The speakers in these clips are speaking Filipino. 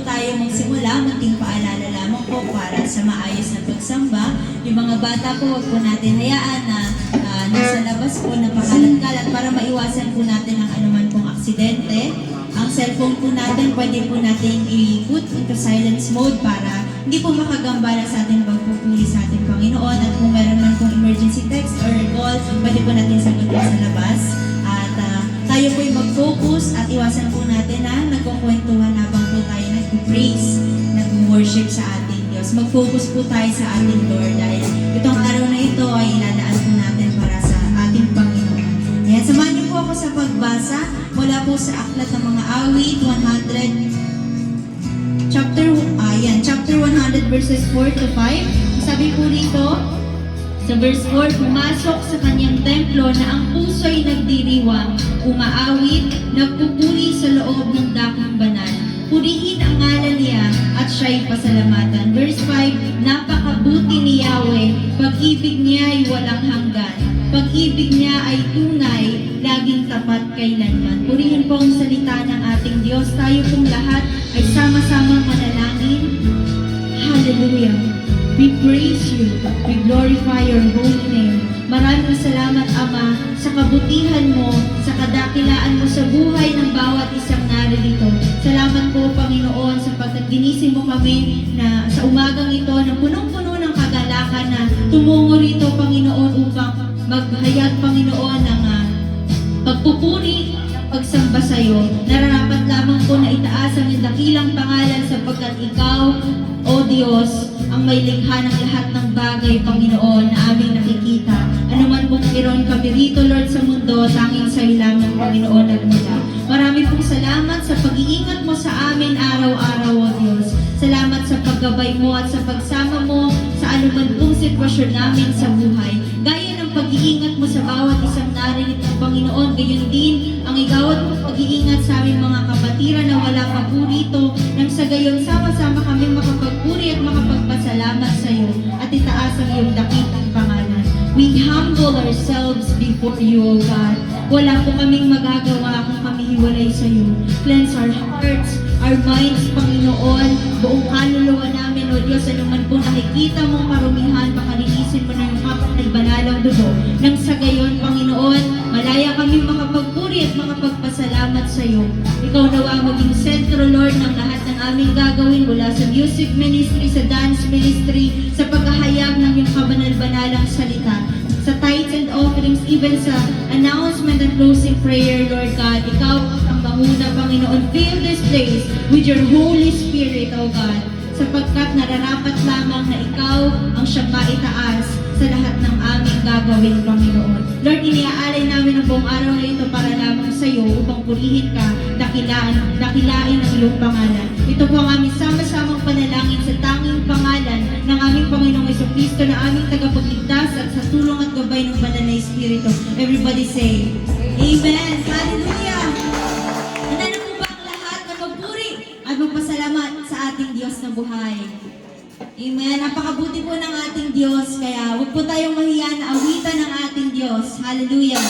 tayo magsimula, munting paalala lamang po para sa maayos na pagsamba. Yung mga bata po, huwag po natin hayaan na nasa labas po na pakalat-kalat para maiwasan po natin ang anuman pong aksidente. Ang cellphone po natin, pwede po natin i-put into silence mode para hindi po makagambala sa ating pagpupuli sa ating Panginoon. At kung meron man pong emergency text or call, pwede po natin sagutin sa labas. At tayo po'y mag-focus at iwasan po natin na nagkukwentuhan habang po tayo nag-praise, nag-worship sa ating Diyos. Mag-focus po tayo sa ating Lord dahil itong araw na ito ay iladaan po natin para sa ating Panginoon. Ayan, samahan niyo po ako sa pagbasa mula po sa Aklat ng Mga Awit 100, chapter 100 verses 4 to 5. Sabi po dito, sa verse 4, pumasok sa kanyang templo na ang puso'y nagdiriwang, umaawit, nagpupuri sa loob ng dakong banal. Purihin ang ngalan niya at siya'y pasalamatan. Verse 5, napakabuti ni Yahweh, pag-ibig niya ay walang hanggan. Pag-ibig niya ay tunay, laging tapat kailanman. Purihin po ang salita ng ating Diyos. Tayo pong lahat ay sama-samang manalangin. Hallelujah! We praise you. We glorify your holy name. Maraming salamat, Ama, sa kabutihan mo, sa kadakilaan mo sa buhay ng bawat isang narito. Salamat po, Panginoon, sapagkat ginising mo kami na sa umagang ito na punong-puno ng kagalakan na tumungo rito, Panginoon, upang maghayag, Panginoon, ng pagpupuri, pagsamba sa iyo. Nararapat lamang po na itaas ang iyong dakilang pangalan sapagkat ikaw, O Diyos, ang may likha ng lahat ng bagay, Panginoon, na aming nakikita. Ano man pong meron kami rito, Lord, sa mundo, tanging sa iyo lamang, Panginoon, at mula. Marami pong salamat sa pag-iingat mo sa amin araw-araw, O Diyos. Salamat sa paggabay mo at sa pagsama mo sa anuman pong sitwasyon namin sa buhay. Gaya ng pag-iingat mo sa bawat isang narito, Panginoon, gayon din ang igawad mo pag-iingat sa aming mga kapatiran na wala pa po rito, nang sa gayon sama-sama kami makapagpuri at makapagpasalamat sa iyo at itaas ang iyong dakilang pangalan. We humble ourselves before you, O God. Wala po kaming magagawa kung kami hiwalay sa iyo. Cleanse our hearts, our minds, Panginoon, buong kaluluwa namin, O Diyos, anuman po nakikita mong karumihan, pakalinisin mo na yung kapag nagbanalang dugo. Nang sa gayon, Panginoon, malaya kami makapagpuri at makapagpasalamat sa iyo. Ikaw nawa maging sentro, Lord, ng lahat ng aming gagawin mula sa music ministry, sa dance ministry, sa paghahayag ng iyong kabanal-banalang salita, sa tithes and offerings, even sa announcement and closing prayer, Lord God. Ikaw ang manguna, Panginoon. Fill this place with your Holy Spirit, O God, sapagkat nararapat lamang na ikaw ang siyang maitaas sa lahat ng aming gagawin, Panginoon. Lord, iniaalay namin ang buong araw na ito para lamang sa iyo upang purihin ka, dakilain ang iyong pangalan. Ito po ang aming sama-samang panalangin sa tanging pangalan ng aming Panginoong Jesucristo na aming tagapagligtas at sa tulong at gabay ng Banal na Espiritu. Everybody say, Amen! Hallelujah! Handa na po ba ang lahat na magpuri at magpasalamat sa ating Diyos na buhay? Amen. Napakabuti po ng ating Diyos. Kaya huwag po tayong mahiya na awitan ng ating Diyos. Hallelujah.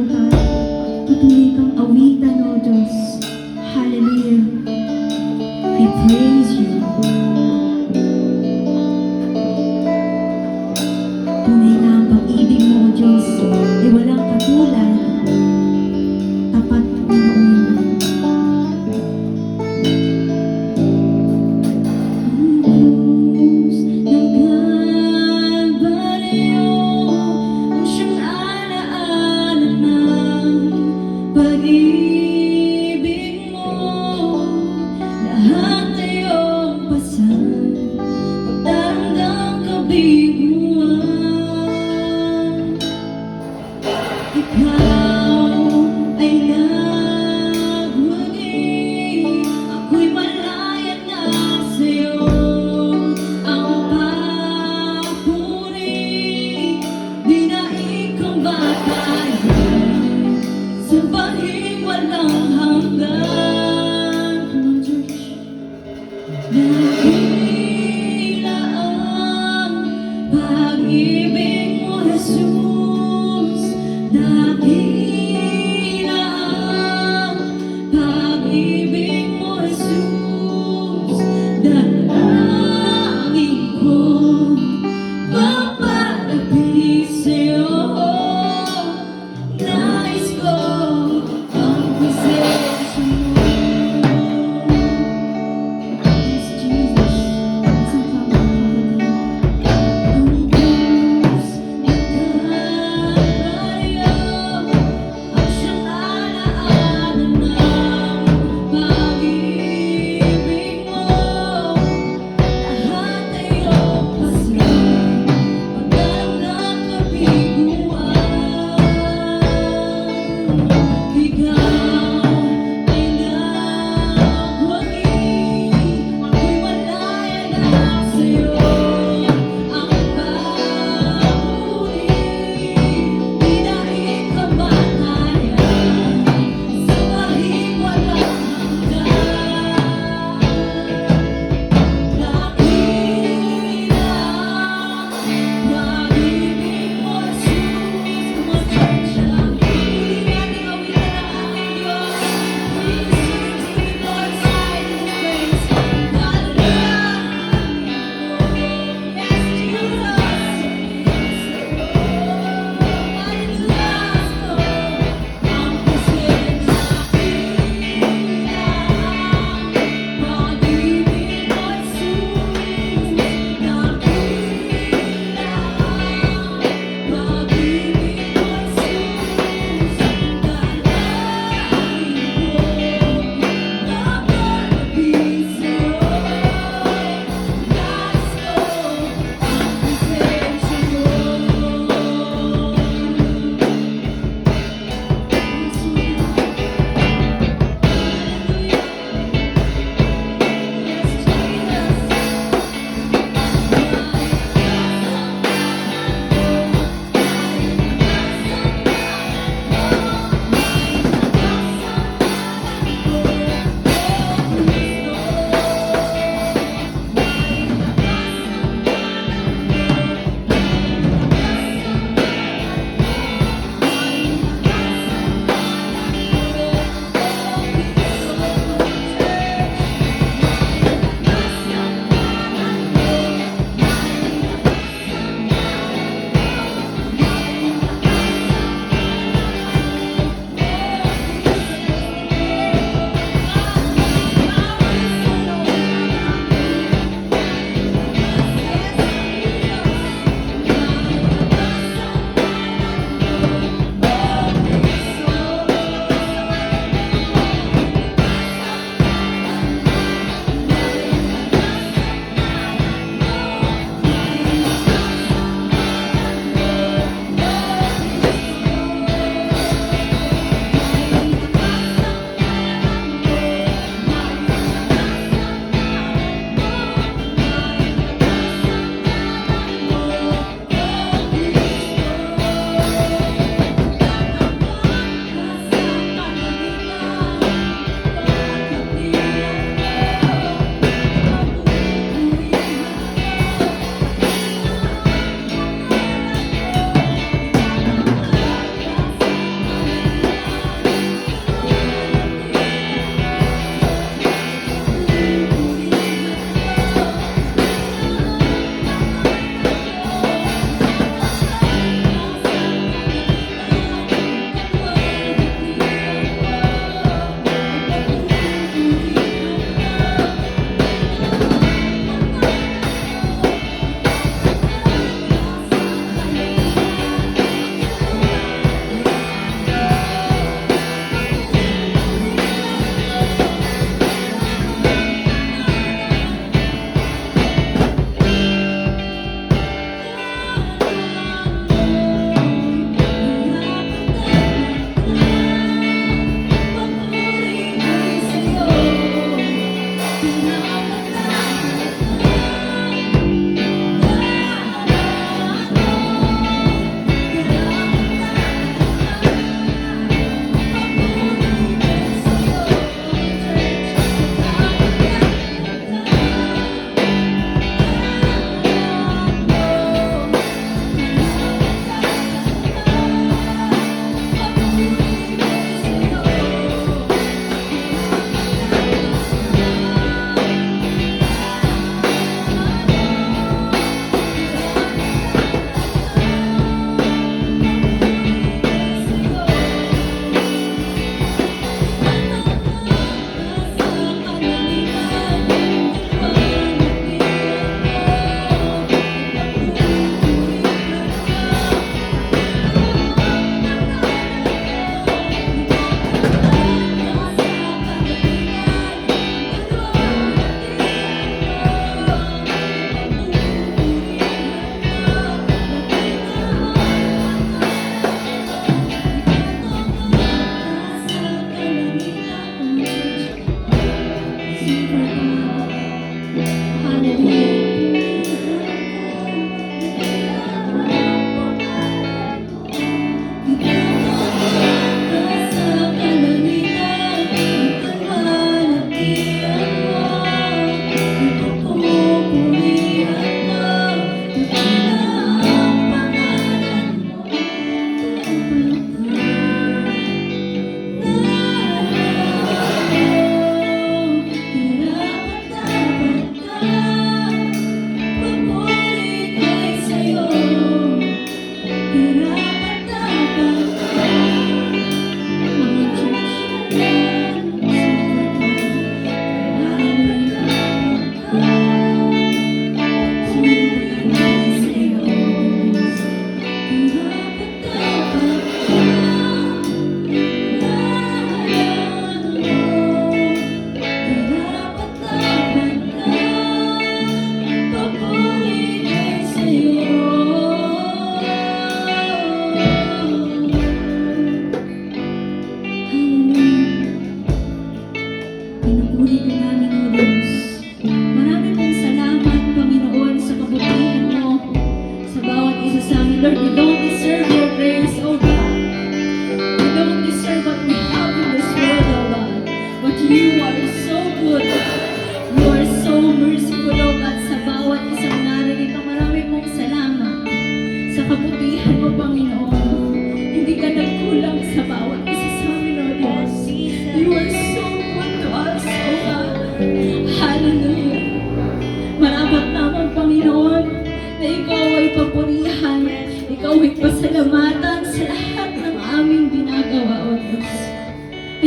lahat. Patuloy kang awitan, O Diyos. Hallelujah. We praise you. Tunay na ang pag-ibig mo, O Diyos, ay walang katulad. Tapat, Panginoon. Krus ng Kalbaryo, ang siyang alaala ng pag-ibig mo.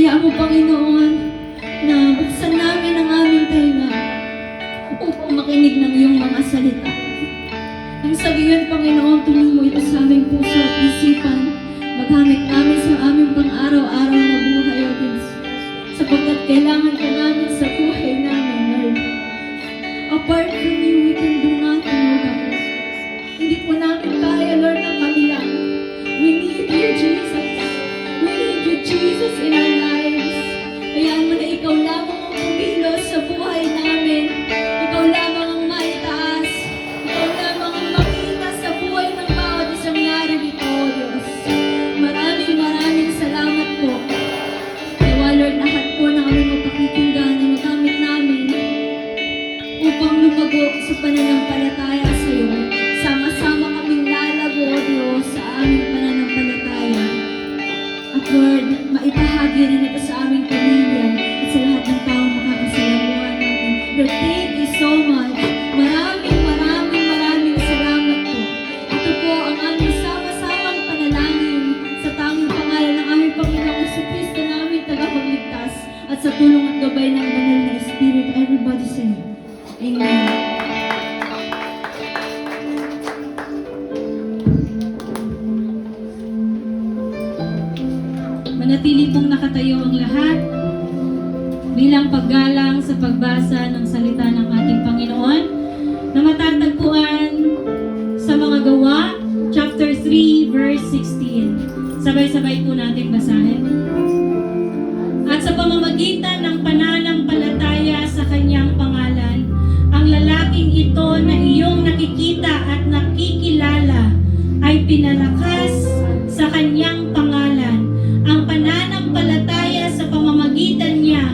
Hayaan mo, Panginoon, na buksan namin ang aming tenga upang makinig ng iyong mga salita. Ang sabihin, Panginoon, tuloy mo ito sa aming puso at isipan. Magamit namin sa aming pang-araw-araw na buhay, O Diyos. Sapagkat kailangan ka namin sa buhay namin, Lord. Apart from you, we can do nothing, O God. Hindi po namin kaya, Lord, ng kami lang. We need you, Jesus. We need you, Jesus, in our lives. Hayaan mo na ikaw lamang ang kumilos sa buhay namin. Ikaw lamang ang maitaas. Ikaw lamang ang makita sa buhay ng bawat isang narito, O Diyos. Maraming salamat po. Nawa, Lord, lahat po na kami mapakikinggan na magamit namin upang lumago sa pananampalataya sa iyo. Sama-sama kaming lalago, O Diyos, sa aming pananampalataya. At Lord, maipahagi rin ito sa aming pamilya at sa lahat ng taong makakasalamuhan natin. Lord, thank you so much. Maraming salamat po. Ito po ang aming sama-samang panalangin sa tanging pangalan ng aming Panginoong Jesucristo na aming tagapagligtas at sa tulong at gabay ng banal na Espiritu. Everybody say, Amen. Manatili pong nakatayo ang lahat bilang paggalang sa pagbasa ng salita ng ating Panginoon na matatagpuan sa mga Gawa, chapter 3, verse 16. Sabay-sabay po natin basahin. At sa pamamagitan ng pananampalataya sa kanyang pangalan, ang lalaking ito na iyong nakikita at nakikilala ay pinalakas sa kanyang pangalan. Ang pananampalataya sa pamamagitan niya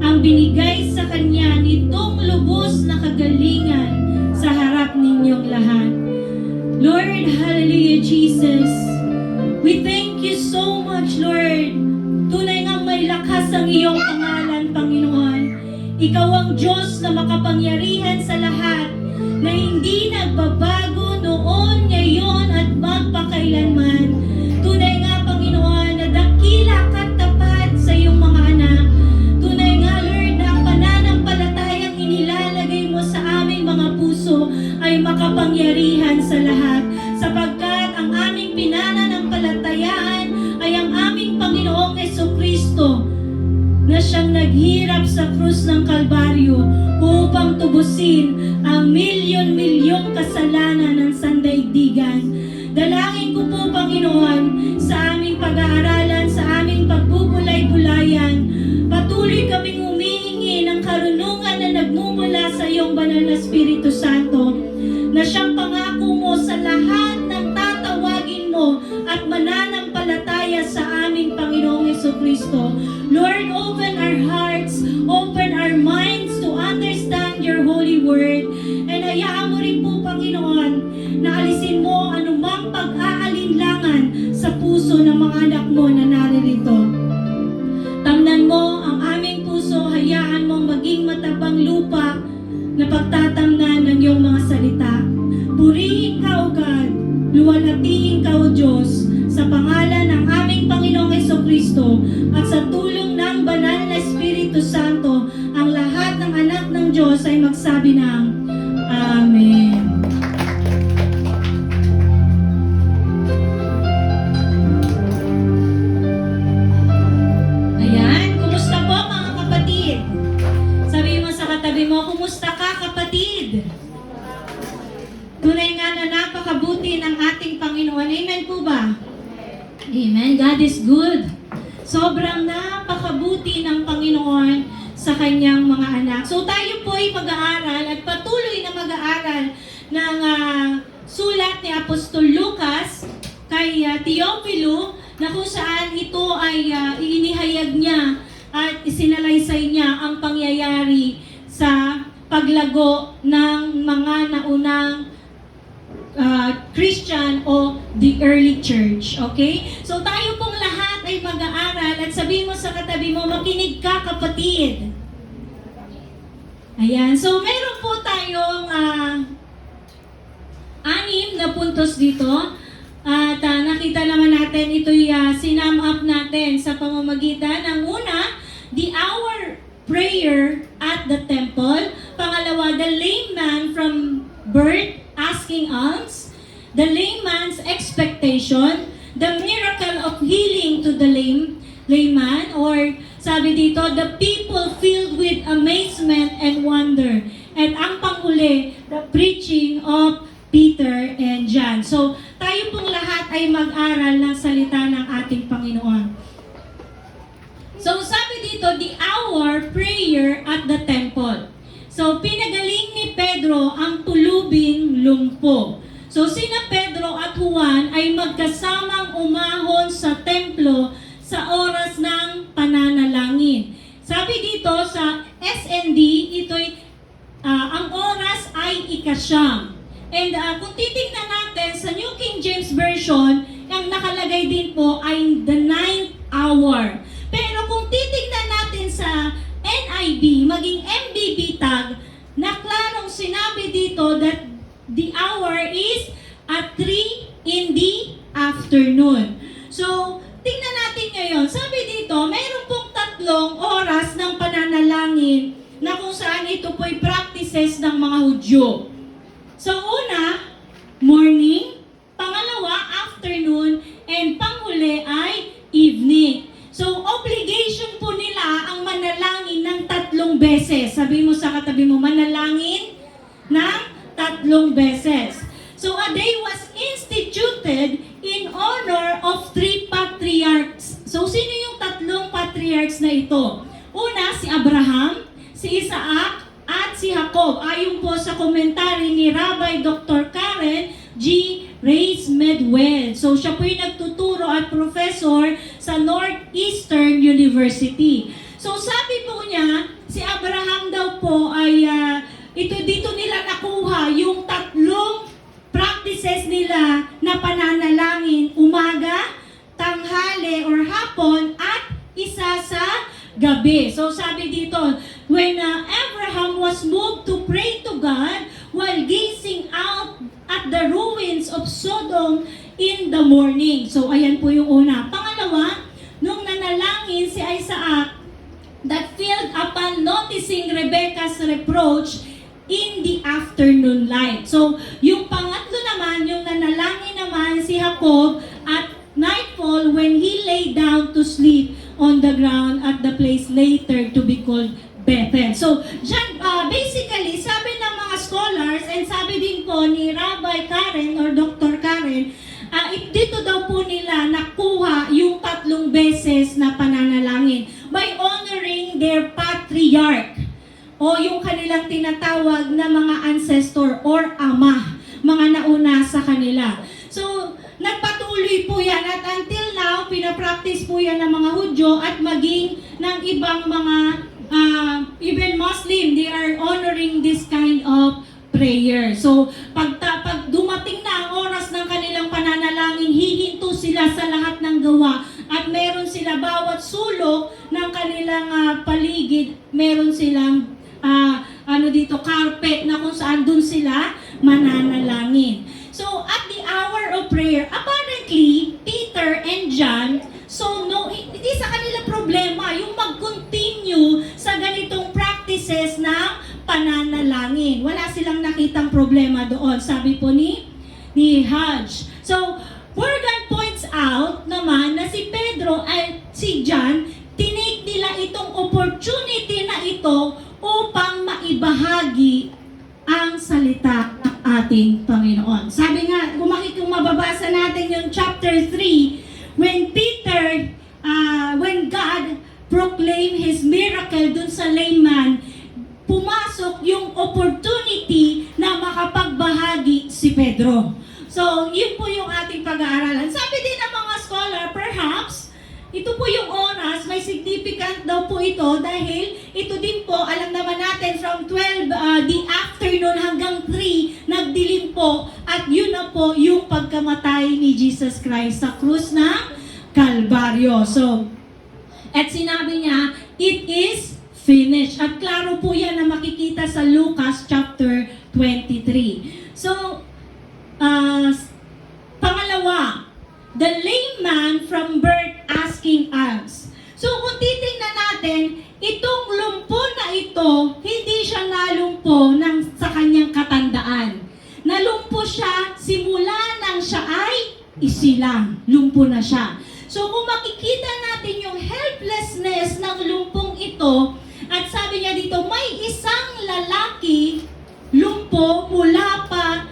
ang binigay sa kanya nitong lubos na kagalingan sa harap ninyong lahat. Lord, hallelujah, Jesus. We thank you so much, Lord. Tunay ngang may lakas ang iyong pangalan, Panginoon. Ikaw ang Diyos na makapangyarihan sa lahat, na hindi nagbabago noon, ngayon, at magpakailanman. Tunay nga, Panginoon, na dakila ka tapat sa iyong mga anak. Tunay nga, Lord, na ang pananampalatayang inilalagay mo sa aming mga puso ay makapangyarihan sa lahat. Sapagkat ang aming pinananampalatayaan ay ang aming Panginoong Jesucristo na siyang naghirap sa krus ng Kalbaryo upang tubusin ang milyon-milyong kasalanan ng sandaigdigan. Dalangin ko po, Panginoon, sa aming pag-aaralan, sa aming pagbubulay-bulayan, patuloy kaming humihingi ng karunungan na nagmumula sa iyong banal na Espiritu Santo, na siyang pangako mo sa lahat ng tatawagin mo at mananampalataya sa aming Panginoong Jesucristo. Lord, open our hearts, open our minds to understand your holy word. And hayaan mo rin po, Panginoon, na alisin mo anumang pag-aalinlangan sa puso ng mga anak mo na naririto. Tamnan mo ang aming puso, hayaan mong maging matabang lupa na pagtatamnan ng iyong mga salita. Purihin ka, O God, luwalhatiin ka, O Diyos, sa pangalan ng aming Panginoong Jesucristo at sa tulong ng banal na Espiritu Santo, ang lahat ng anak ng Diyos ay magsabi ng Amen. Ayan, kumusta po mga kapatid? Sabi mo sa katabi mo, kumusta ka, kapatid? Tunay nga na napakabuti ng ating Panginoon. Amen po ba? Amen. God is good. Sobrang napakabuti ng Panginoon sa kanyang mga anak. So tayo po ay mag-aaral at patuloy na mag-aaral ng sulat ni Apostol Lucas kay Teofilo, na kung saan ito ay inihayag niya at isinalaysay niya ang pangyayari sa paglago ng mga naunang Christian o the early church. Okay? So tayo pong lahat ay mag-aaral at sabihin mo sa katabi mo, makinig ka, kapatid. Ayan. So meron po tayong 6 na puntos dito. At nakita naman natin ito'y sinum up natin sa pamamagitan ng una, prayer at the temple. Pangalawa, the lame man from birth asking alms. The lame man's expectation. The miracle of healing to the lame man, or sabi dito, the people filled with amazement and wonder. And ang panghuli, the preaching of Peter and John. So, tayo pong lahat ay mag-aral ng salita ng ating Panginoon. So, sabi dito, the hour prayer at the temple. So, pinagaling ni Pedro ang tulubing lumpo. So, sina Pedro at Juan ay magkasamang umahon sa templo sa oras ng pananalangin. Sabi dito sa SND, ito'y ang oras ay ika-siyam. And kung titingnan natin sa New King James Version, ang nakalagay din po ay the 9th hour. Pero kung titingnan natin sa NIV, maging MBB tag, na klarong sinabi dito that the hour is at 3 in the afternoon. So, tingnan natin ngayon. Sabi dito, mayroon pong 3 oras ng pananalangin na kung saan ito po'y practices ng mga Hudyo. So, una, morning, pangalawa, afternoon, and panghuli ay evening. So, obligation po nila ang manalangin ng 3 beses. Sabi mo sa katabi mo, manalangin ng 3 beses. So, a day was instituted in honor of 3 patriarchs. So, sino yung 3 patriarchs na ito? Una, si Abraham, si Isaac, at si Jacob. Ayon po sa komentary ni Rabbi Dr. Karen G. Reyes Medwell. So, siya po yung nagtuturo at professor sa Northeastern University. So, sabi po niya, si Abraham daw po ay dito nila nakuha yung 3 practices nila na pananalangin, umaga, tanghali or hapon, at isa sa gabi. So sabi dito, when Abraham was moved to pray to God while gazing out at the ruins of Sodom in the morning. So ayan po yung una. Pangalawa, nung nanalangin si Isaac that filled upon noticing Rebecca's reproach in the afternoon light. So, yung pangatlo naman, yung nanalangin naman si Jacob at nightfall when he lay down to sleep on the ground at the place later to be called Bethel. So, dyan, basically, sabi ng mga scholars, and sabi din po ni Rabbi Karen or Dr. Karen, dito daw po nila nakuha yung 3 beses na pananalangin by honoring their patriarch o yung kanilang tinatawag na mga ancestor or ama, mga nauna sa kanila. So, nagpatuloy po yan at until now, pinapractice po yan ng mga Hudyo at maging ng ibang mga, even Muslim, they are honoring this kind of prayer. So, pag dumating na ang oras ng kanilang pananalangin, hihinto sila sa lahat ng gawa at meron sila bawat sulok ng kanilang paligid, meron silang carpet na kung saan dun sila mananalangin. So, at the hour of prayer, apparently, Peter and John, hindi sa kanila problema yung mag-continue sa ganitong practices na pananalangin. Wala silang nakitang problema doon. Sabi po ni Hodge. So, Morgan points out naman na si Pedro at si John, tinake nila itong opportunity na ito upang maibahagi ang salita ng ating Panginoon. Sabi nga, kung mababasa natin yung chapter 3, when God proclaimed His miracle dun sa layman, pumasok yung opportunity na makapagbahagi si Pedro. So, yun po yung ating pag-aaralan. Sabi din ng mga scholar, perhaps, ito po yung oras, may significant daw po ito dahil ito din po, alam naman natin, from 12 the afternoon hanggang 3, nagdilim po at yun na po yung pagkamatay ni Jesus Christ sa krus ng Kalbaryo. So, at sinabi niya, it is finished. At klaro po yan na makikita sa Lucas chapter 23. So, pangalawa, the lame man from birth asking alms. So kung titingnan natin, itong lumpo na ito, hindi siya nalumpo sa kanyang katandaan. Nalumpo siya simula nang siya ay isilang. Lumpo na siya. So kung makikita natin yung helplessness ng lumpong ito, at sabi niya dito, may isang lalaki lumpo mula pa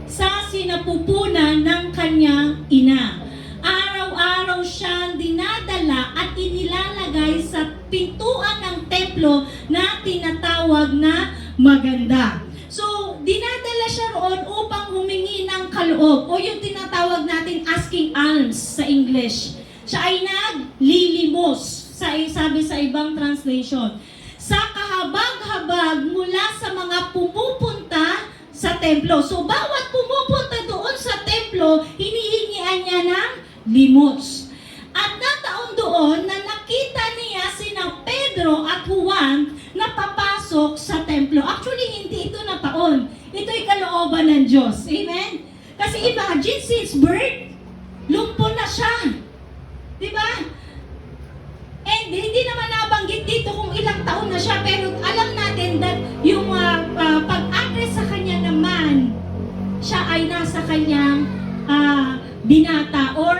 sa sinapupunan ng kanyang ina. Araw-araw siyang dinadala at inilalagay sa pintuan ng templo na tinatawag na maganda. So, dinadala siya roon upang humingi ng kaloob o yung tinatawag natin asking alms sa English. Siya ay naglilimos, sabi sa ibang translation. Sa kahabag-habag mula sa mga pumupunta sa templo. So, bawat pumupunta doon sa templo, hinihingian niya ng limos. At nataon doon na nakita niya sina Pedro at Juan na papasok sa templo. Actually, hindi ito nataon. Ito'y kalooban ng Diyos. Amen? Kasi imagine, since birth, lumpo na siya. Diba? And hindi naman nabanggit dito kung ilang taon na siya, pero alam natin that yung pag-address sa kanya naman, siya ay nasa kanyang binata or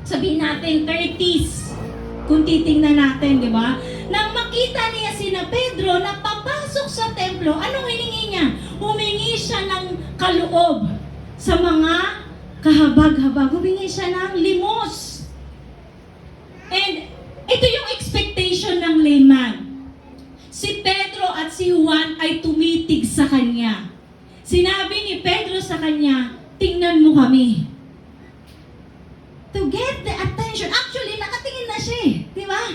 sabihin natin 30s. Kung titingnan natin, di ba? Nang makita niya sina Pedro na papasok sa templo, anong hiningi niya? Humingi siya ng kaloob sa mga kahabag-habag. Humingi siya ng limos. And ito yung expectation ng layman. Si Pedro at si Juan ay tumitig sa kanya. Sinabi ni Pedro sa kanya, tingnan mo kami. To get the attention. Actually, nakatingin na siya eh. Di ba?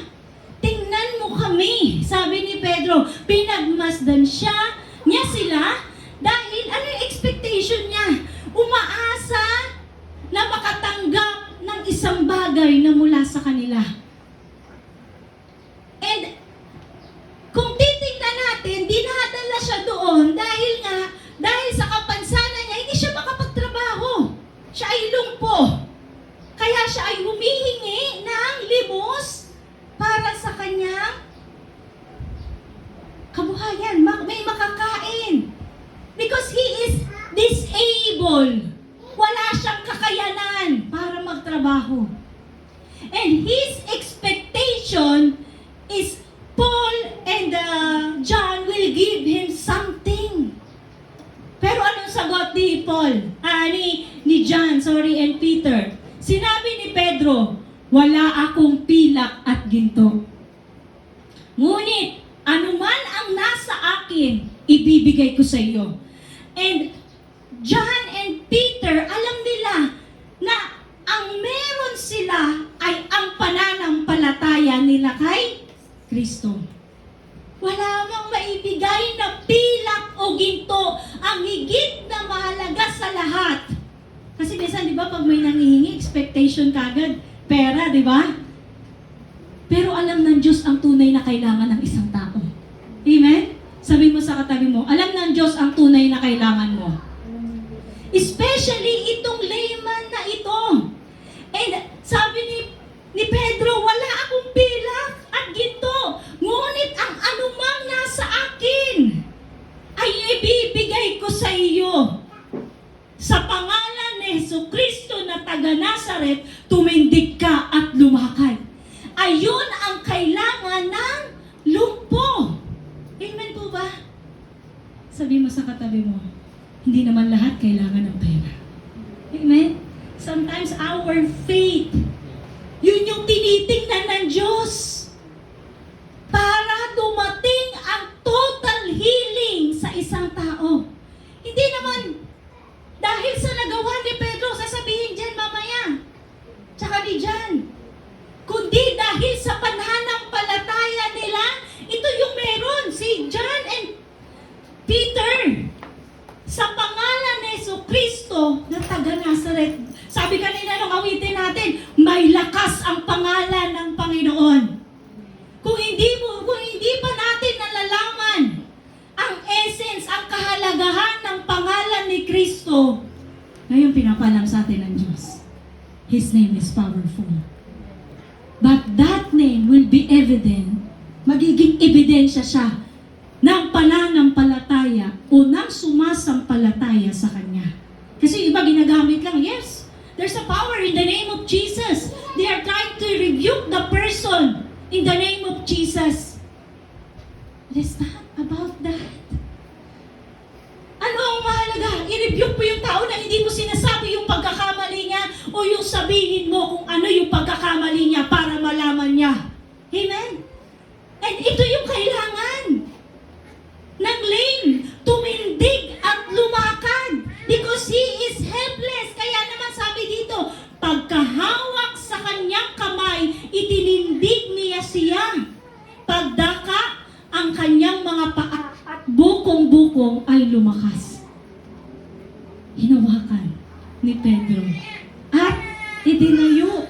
Tingnan mo kami. Sabi ni Pedro, pinagmasdan niya sila dahil ano yung expectation niya? Umaasa na makatanggap ng isang bagay na mula sa kanila. And kung titingnan natin, dinadala siya doon dahil sa kapansanan niya, hindi siya makapagtrabaho. Siya ay lumpo. Kaya siya ay humihingi ng limos para sa kanyang kabuhayan. May makakain. Because he is disabled. Wala siyang kakayanan para magtrabaho. And his expectation is Paul and John will give him something. Pero anong sagot ni Paul? Ni John, and Peter. Sinabi ni Pedro, wala akong pilak at ginto. Ngunit, anuman ang nasa akin, ibibigay ko sa iyo. And John and Peter, alam nila na ang meron sila ay ang pananampalataya nila kay Kristo. Wala mang maibigay na pilak o ginto, ang higit na mahalaga sa lahat. Kasi minsan, di ba, pag may nangihingi, expectation kagad, pera, di ba? Pero alam ng Diyos ang tunay na kailangan ng isang tao. Amen? Sabi mo sa katabi mo, alam ng Diyos ang tunay na kailangan mo. Especially itong layman na ito. And sabi ni Pedro, wala akong pilak at ginto. Ngunit ang anumang nasa akin ay ibibigay ko sa iyo. Sa pangalan ni Jesucristo na taga Nazaret, tumindig ka at lumakad. Ayun ang kailangan ng lumpo. Amen po ba? Sabi mo sa katabi mo, hindi naman lahat kailangan ng pera. Amen? Sometimes our faith, yun yung tinitingnan ng Diyos para dumating ang total healing sa isang tao. Hindi naman dahil sa nagawa ni Pedro, sasabihin dyan mamaya, tsaka ni John, kundi dahil sa pananampalataya nila, ito yung meron, si John and Peter, sa pangalan ni Jesucristo na taga Nazaret. Sabi kanina nung awitin natin, may lakas ang pangalan ng Panginoon. Kung hindi pa natin nalalaman ang essence, ang kahalagahan ng pangalan ni Kristo, ngayon pinapalam sa atin ng Diyos. His name is powerful. But that name will be evident magiging ebidensya siya ng pananampalataya o ng sumasampalataya sa Kanya. Kasi iba ginagamit lang, yes, there's a power in the name of Jesus. They are trying to rebuke the person in the name of Jesus. It is not about that. Ano ang mahalaga? I-rebuke mo yung tao na hindi mo sinasabi yung pagkakamali niya o yung sabihin mo kung ano yung pagkakamali niya para malaman niya. Amen? And ito yung kailangan ng lame, tumindig at lumakad because he is helpless. Kaya naman sabi dito, pagkahawak sa kanyang kamay, itinindig niya siya. Pagdaka, ang kanyang mga paa at bukong-bukong ay lumakas. Hinawakan ni Pedro at itinayo.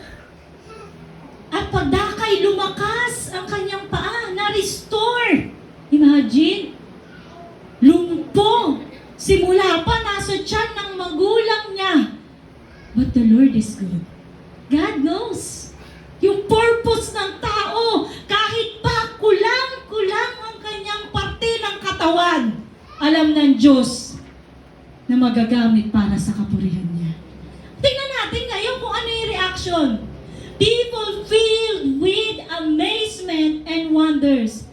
At pagdakay lumakas ang kanyang paa, na-restore. Imagine, lumpo. Simula pa, nasa tiyan ng magulang niya. But the Lord is good. God knows. Yung purpose ng tao, kahit pa kulang-kulang ang kanyang parte ng katawan, alam ng Diyos na magagamit para sa kapurihan niya. Tingnan natin ngayon kung ano yung reaction. People filled with amazement and wonders.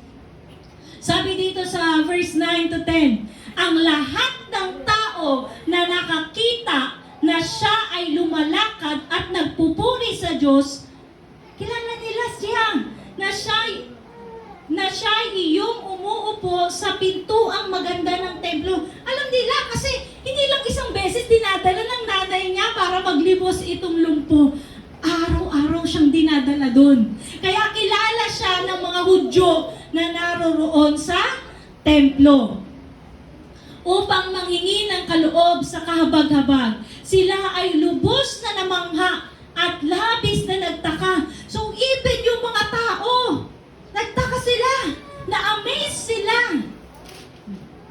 Sabi dito sa verse 9 to 10, ang lahat ng tao na nakakita na siya ay lumalakad at nagpupuri sa Diyos, kilala nila siya na siya iyong umuupo sa pintuang maganda ng templo. Alam nila kasi hindi lang isang beses dinadala ng nanay niya para maglibos itong lumpo. Araw-araw siyang dinadala doon. Kaya kilala siya ng mga Hudyo na naroroon sa templo. Upang manghingi ng kaloob sa kahabag-habag, sila ay lubos na namangha at labis na nagtaka. So even yung mga tao, nagtaka sila, na-amaze sila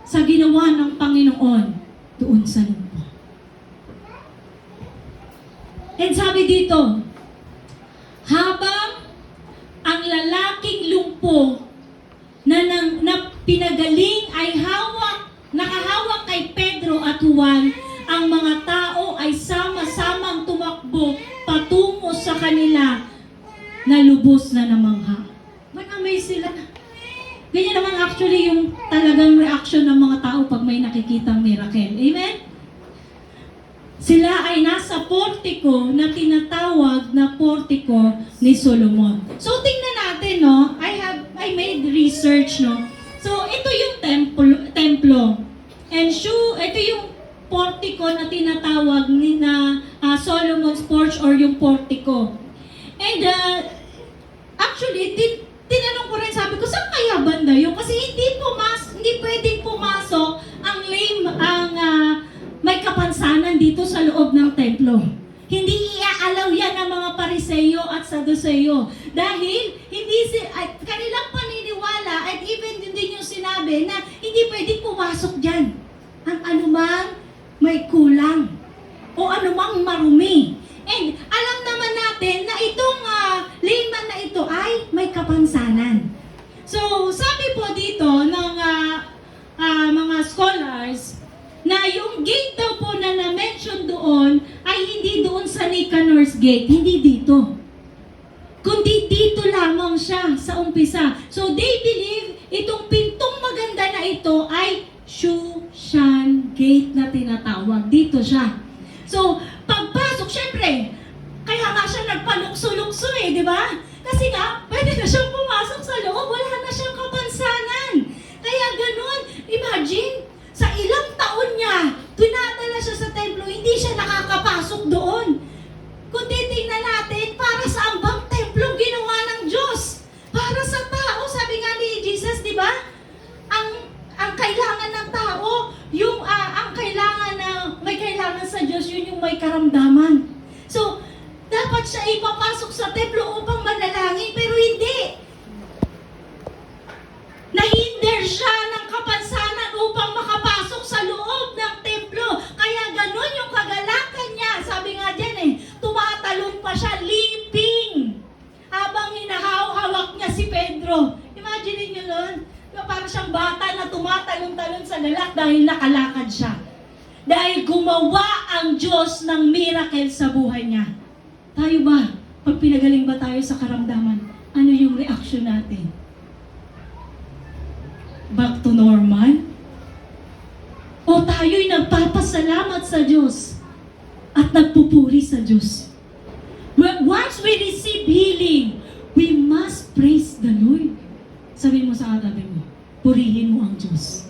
sa ginawa ng Panginoon doon sa lumpo. And sabi dito, habang ang lalaking lumpo na pinagaling ay nakahawak kay Pedro at Juan, ang mga tao ay sama-samang tumakbo patungo sa kanila na lubos na namangha. Man-amaze sila. Ganyan naman actually yung talagang reaction ng mga tao pag may nakikitang miracle. Amen? Sila ay nasa portiko na tinatawag na portiko ni Solomon. So tingnan natin, no? I made research, no? So ito yung templo. And ito yung portiko na tinatawag ni Solomon's porch or yung portiko. And actually, tinanong ko rin, sabi ko, saan kaya banda yun? Kasi hindi pwedeng pumasok ang lame, may kapansanan dito sa loob ng templo. Hindi iaalaw yan ng mga Pariseyo at Saduseyo. Dahil kanilang paniniwala at even din yung sinabi na hindi pwedeng pumasok dyan ang anumang may kulang o anumang marumi. And alam naman natin na itong layman na ito ay may kapansanan. So sabi po dito ng mga scholars, na yung gate daw po na na-mention doon ay hindi doon sa Nicanor's Gate, hindi dito. Kundi dito lamang siya sa umpisa. So they believe itong pintong maganda na ito ay Shushan Gate na tinatawag. Dito siya. So pagpasok, syempre, kaya nga siya nagpalukso-lukso di ba? Kasi nga, pwede na siyang pumasok sa loob, wala na siyang kapansanan. Kaya ganun, imagine, sa ilang taon niya, tinadala siya sa templo, hindi siya nakakapasok doon. Kung titingnan natin, para sa bang templo ginawa ng Diyos? Para sa tao, sabi nga ni Jesus, di ba? Ang kailangan ng tao, ang kailangan na may kailangan sa Diyos, yun yung may karamdaman. So, dapat siya ipapasok sa templo upang manalangin, pero hindi. Nahinder siya ng kapansanan upang makapasok sa loob ng templo. Kaya ganun yung kagalakan niya. Sabi nga dyan tumatalon pa siya, leaping. Habang hinahawak niya si Pedro. Imagine Imagine niyo nun, parang siyang bata na tumatalon-talon sa lalak dahil nakalakad siya. Dahil gumawa ang Diyos ng miracle sa buhay niya. Tayo ba, pag pinagaling ba tayo sa karamdaman, ano yung reaction natin? Back to normal? O tayo'y nagpapasalamat sa Diyos at nagpupuri sa Diyos? Once we receive healing, we must praise the Lord. Sabihin mo sa katabi mo, purihin mo ang Diyos.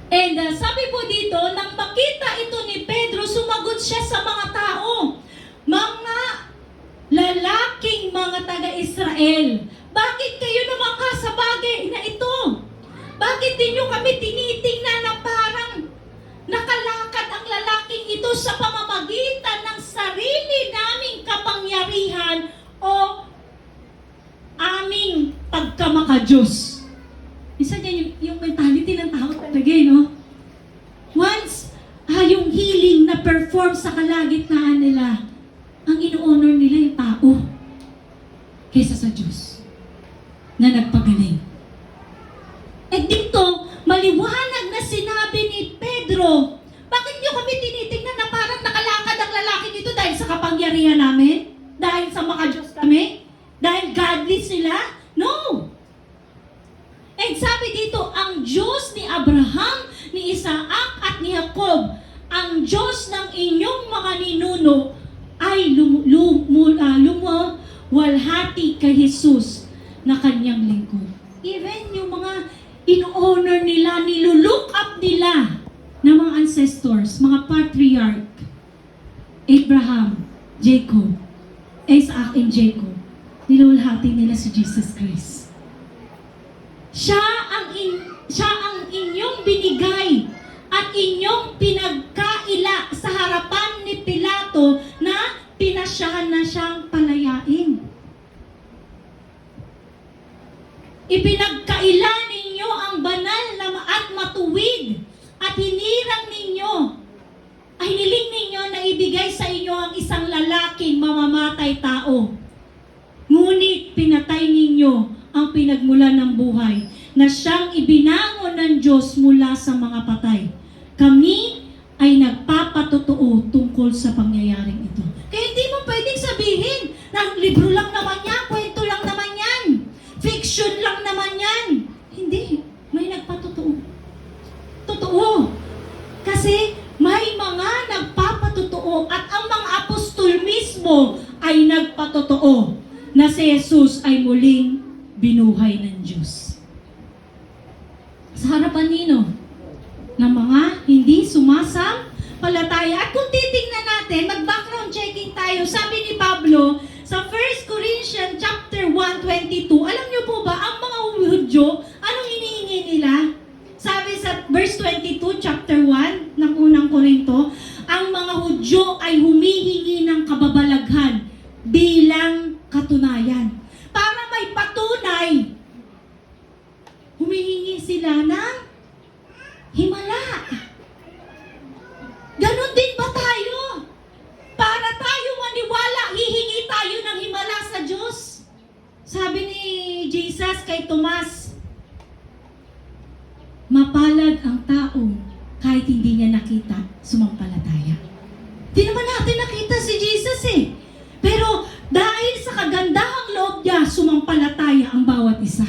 And sabi po dito, nang makita ito ni Pedro, sumagot siya sa mga tao, mga lalaking mga taga-Israel, bakit kayo namangha sa bagay na ito? Bakit ninyo kami tinitingnan na parang nakalakad ang lalaking ito sa pamamagitan ng sarili naming kapangyarihan o aming pagkamaka-Diyos? Isa niya yung mentality ng tao talaga, no? Once yung healing na perform sa kalagitnaan nila, ang ino-honor nila yung tao kaysa sa Diyos na nagpagaling. At dito, maliwanag na sinabi ni Pedro, bakit niyo kami tinitingnan na parang nakalakad ang lalaki nito dahil sa kapangyarihan namin? Dahil sa maka-Diyos kami? Dahil godly sila? No! And sabi dito, ang Diyos ni Abraham, ni Isaac at ni Jacob, ang Diyos ng inyong mga ninuno ay lumuwalhati kay Jesus na kanyang lingkod. Even yung mga in-honor nila, niluluck up nila ng mga ancestors, mga patriarch, Abraham, Jacob, Isaac and Jacob, niluluhati nila si Jesus Christ. Siya ang inyong binigay at inyong pinagkaila sa harapan ni Pilato na pinasyahan na siyang palayain. Ipinagkaila ninyo ang banal na at matuwid at hinirang ninyo, ay niling ninyo na ibigay sa inyo ang isang lalaking mamamatay tao. Ngunit pinatay ninyo ang pinagmulan ng buhay na siyang ibinangon ng Diyos mula sa mga patay. Kami ay nagpapatotoo tungkol sa pangyayaring ito. Kaya hindi mo pwedeng sabihin na libro lang naman yan, kwento lang naman yan, fiction lang naman yan. Hindi. May nagpatotoo. Totoo. Kasi may mga nagpapatotoo at ang mga apostol mismo ay nagpatotoo na si Jesus ay muling binuhay ng Diyos. Sa harapan nino ng mga hindi sumasampalataya. At kung titingnan natin, mag-background checking tayo. Sabi ni Pablo sa 1 Corinthians chapter 1:22, alam niyo po ba, ang mga Hudyo, anong hinihingi nila? Sabi sa verse 22, chapter 1 ng unang Korinto, ang mga Hudyo ay humihingi ng kababalaghan bilang katunayan. Para may patunay, humihingi sila ng himala. Ganon din ba tayo? Para tayo maniwala, hihingi tayo ng himala sa Diyos. Sabi ni Jesus kay Tomas, mapalad ang tao kahit hindi niya nakita, sumampalataya. Di naman natin nakita si Jesus eh. Pero dahil sa kagandahang loob niya, sumampalataya ang bawat isa.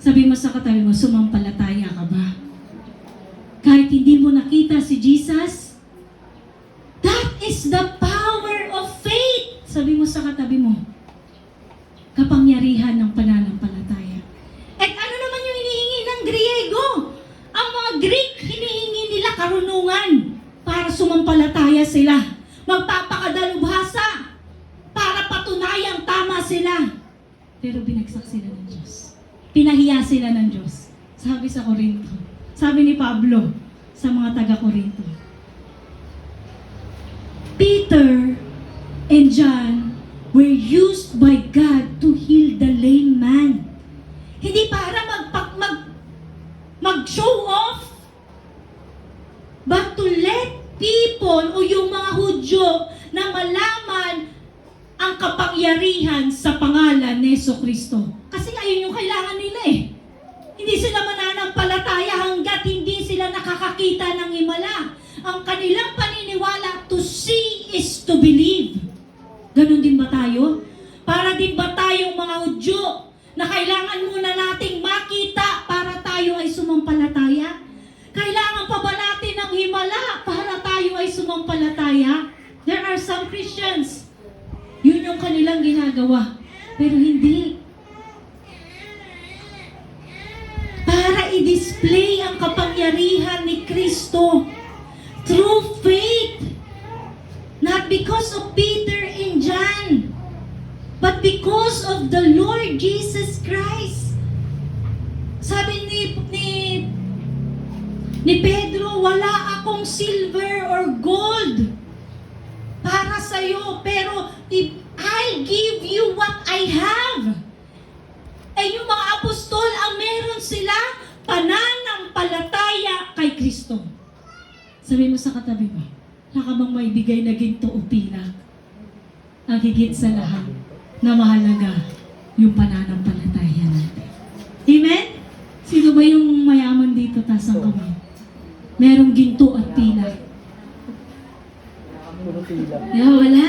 Sabi mo sa katabi mo, sumampalataya ka ba? Kahit hindi mo nakita si Jesus, that is the power of faith. Sabi mo sa katabi mo, kapangyarihan ng pananampalataya. At ano naman yung hinihingi ng Griego? Ang mga Greek, hinihingi nila karunungan para sumampalataya sila. Magpapakadalubhasa para patunayang tama sila. Pero binagsak sila ng Diyos. Pinahiya sila ng Diyos. Sabi sa Korinto. Sabi ni Pablo sa mga taga-Korinto. Peter and John were used by God to heal the lame man. Hindi para mag-show off, but to let people o yung mga Hudyo na malaman ang kapangyarihan kapangyarihan sa pangalan ni Jesucristo. Kasi ayun yung kailangan nila eh. Hindi sila mananampalataya hanggat hindi sila nakakakita ng himala. Ang kanilang paniniwala, to see is to believe. Ganon din ba tayo? Para din ba tayong mga Hudyo na kailangan muna nating makita para tayo ay sumampalataya? Kailangan pa ba natin ng himala para tayo ay sumampalataya? There are some Christians, yun yung kanilang ginagawa. Pero hindi. Para i-display ang kapangyarihan ni Kristo through faith. Not because of Peter and John, but because of the Lord Jesus Christ. Sabi ni Pedro, wala akong silver or gold para sa'yo, pero I'll give you what I have. Eh yung mga apostol, ang meron sila, pananampalataya kay Kristo. Sabi mo sa katabi mo, wala ka bang maibigay na ginto o pilak? Ang higit sa lahat na mahalaga, yung pananampalataya natin. Amen? Sino ba yung mayaman dito, taas ang kamay? Merong ginto at pilak. Wala.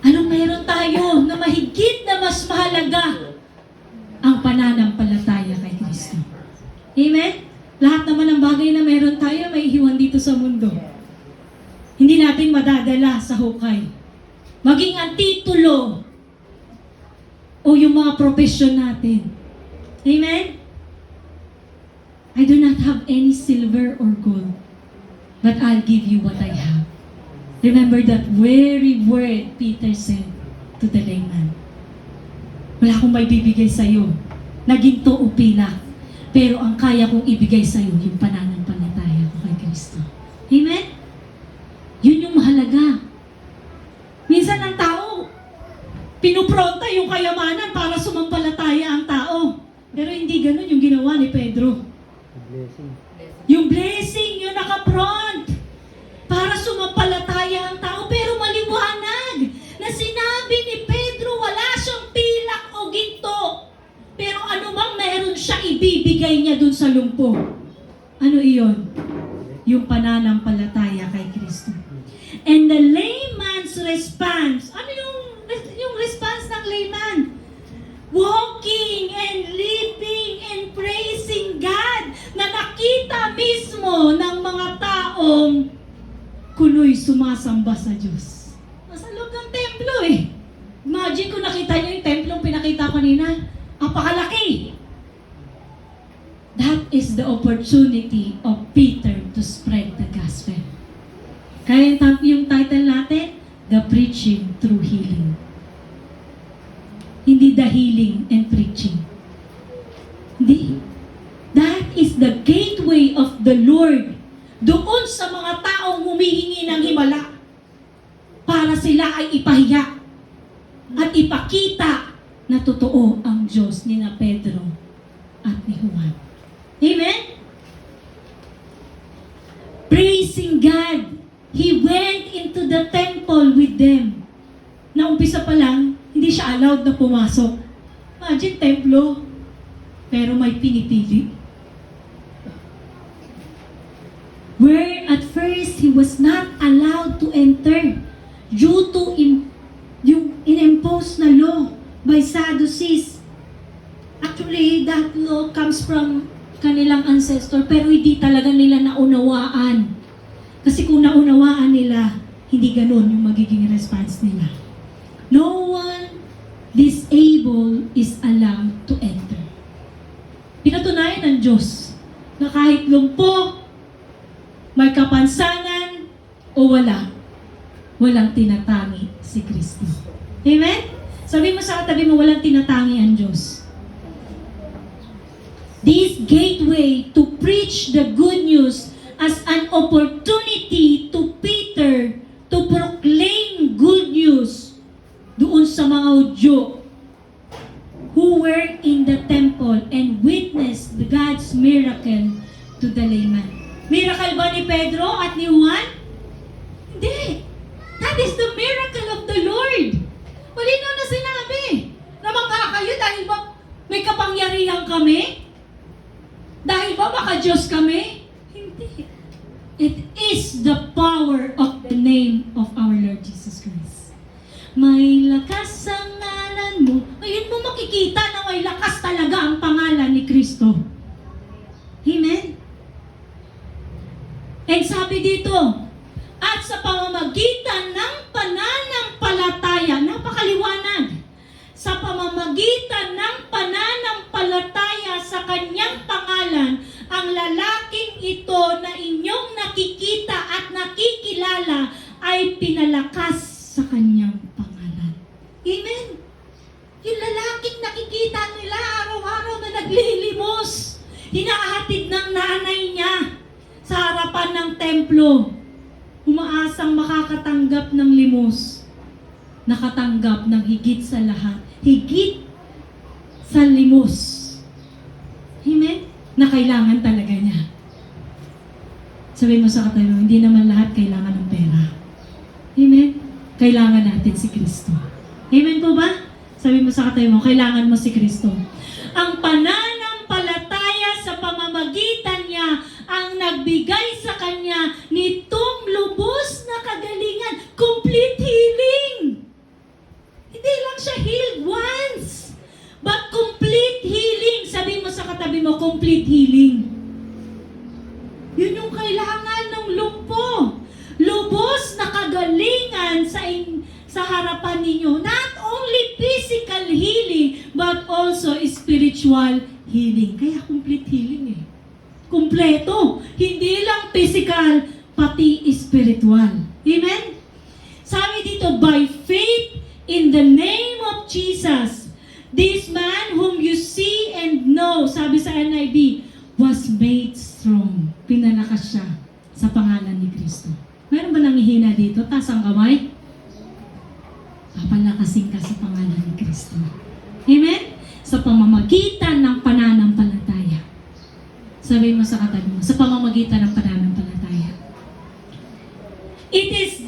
Anong meron tayo na mahigit na mas mahalaga? Ang pananampalataya kay Kristo. Amen? Lahat naman ng bagay na meron tayo, may ihiwan dito sa mundo. Hindi natin madadala sa hukay. Maging ang titulo o yung mga profesyon natin. Amen? I do not have any silver or gold, but I'll give you what I have. Remember that very word Peter said to the layman. Wala akong may bibigay sa'yo na ginto o pilak, pero ang kaya kong ibigay sa'yo yung pananampalataya ko kay Kristo. Amen? Yun yung mahalaga. Minsan ang tao, pinupronta yung kayamanan para sumampalataya ang tao. Pero hindi ganun yung ginawa ni Pedro. Yung blessing, yung nakapront para sumampalataya ang tao. Pero maliwanag na sinabi ni Pedro, wala siyang pilak o ginto. Pero anumang meron siya, ibibigay niya dun sa lumpo. Ano iyon? Yung pananampalataya kay Kristo. And the layman's response, ano yung response ng layman? Walking and leaping and praising God, na nakita mismo ng mga taong kuno'y sumasamba sa Diyos. Nasa loob ng templo eh. Imagine kung nakita niyo yung templong pinakita ko kanina. Apakalaki. That is the opportunity of Peter to spread the gospel. Kaya yung title natin, The Preaching Through Healing. Hindi the healing and preaching. Hindi. That is the gateway of the Lord doon sa mga taong humihingi ng himala para sila ay ipahiya at ipakita na totoo ang Diyos ni na Pedro at ni Juan. Amen? Praising God. He went into the temple with them. Na umpisa pa lang, hindi siya allowed na pumasok. Imagine, templo, pero may pinipili. Where at first he was not allowed to enter due to yung in-impose na law by Sadducees. Actually, that law comes from kanilang ancestor, pero hindi talaga nila naunawaan. Kasi kung naunawaan nila, hindi ganun yung magiging response nila. No one disabled is allowed to enter. Pinatunayan ng Diyos na kahit lumpo, may kapansanan o walang tinatangi si Kristo. Amen? Sabi mo sa katabi mo, walang tinatangi ang Diyos. This gateway to preach the good news as an opportunity to Peter to proclaim good news doon sa mga Hudyo who were in the temple and witnessed God's miracle to the layman. Miracle ba ni Pedro at ni Juan? Hindi. That is the miracle of the Lord. Malinaw pinaparihan kami? Dahil ba maka-Diyos kami? Hindi. It is the power of the name of our Lord Jesus Christ. May lakas ang ngalan mo. Ngayon mo makikita na may lakas talaga ang pangalan ni Kristo. Amen? And sabi dito, at sa pamamagitan ng pananampalataya, napakaliwanag, sa pamamagitan ng pananampalataya sa kanyang pangalan, ang lalaking ito na inyong nakikita at nakikilala ay pinalakas sa kanyang pangalan. Amen? Yung lalaking nakikita nila araw-araw na naglilimos, hinahatid ng nanay niya sa harapan ng templo, umaasang makakatanggap ng limos, nakatanggap ng higit sa lahat, higit sa limos. Amen? Na kailangan talaga niya. Sabi mo sa katabi mo, hindi naman lahat kailangan ng pera. Amen? Kailangan natin si Kristo. Amen po ba? Sabi mo sa katabi mo, kailangan mo si Kristo. Ang pananampalataya sa pamamagitan niya ang nagbigay sa kanya nitong lubos na kagalingan, complete healing. Hindi lang siya healed once, but complete healing. Sabi mo sa katabi mo, complete healing. Yun yung kailangan ng lumpo. Lubos na kagalingan sa harapan ninyo. Not only physical healing, but also spiritual healing. Kaya complete healing eh. Kumpleto. Hindi lang physical, pati spiritual. Amen? Sabi dito, by faith in the name of Jesus, this man whom you see and know, sabi sa NIV, was made strong. Pinalakas siya sa pangalan ni Kristo. Meron ba nangihina dito? Taas ang kamay. Papalakasin ka sa pangalan ni Kristo. Amen? Sa pamamagitan ng pananampalataya. Sabi mo sa katabi mo, sa pamamagitan ng pananampalataya. It is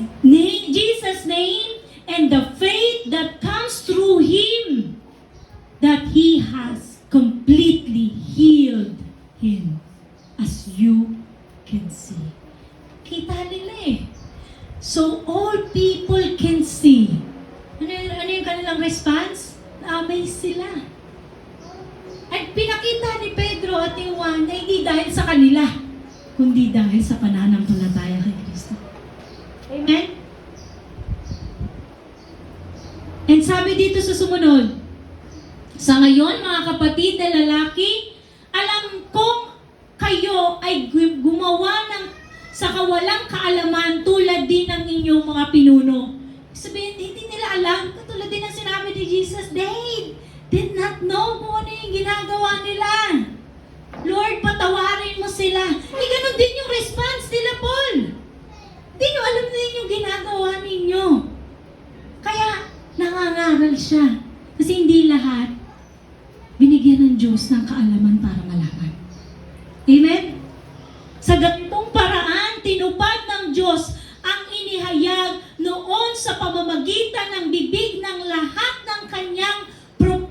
Jesus' name and the faith that comes through Him that He has completely healed him, as you can see. Kita nila eh. So all people can see. Ano yung kanilang response? Na-amaze sila. At pinakita ni Pedro at ni Juan na hindi dahil sa kanila, kundi dahil sa pananampalataya kay Kristo. Amen? And sabi dito sa sumunod, sa ngayon, mga kapatid na lalaki, alam kong kayo ay gumawa sa kawalang kaalaman tulad din ng inyong mga pinuno. Sabihin, hindi nila alam. Katulad din ang sinabi ni Jesus, they did not know kung ano yung ginagawa nila. Lord, patawarin mo sila. Ganun din yung response nila, Paul. Hindi nyo alam na yung ginagawa ninyo. Kaya, nangangaral siya. Kasi hindi lahat binigyan ng Diyos ng kaalaman para malaman. Amen? Sa ganitong paraan, tinupad ng Diyos ang inihayag noon sa pamamagitan ng bibig ng lahat ng kanyang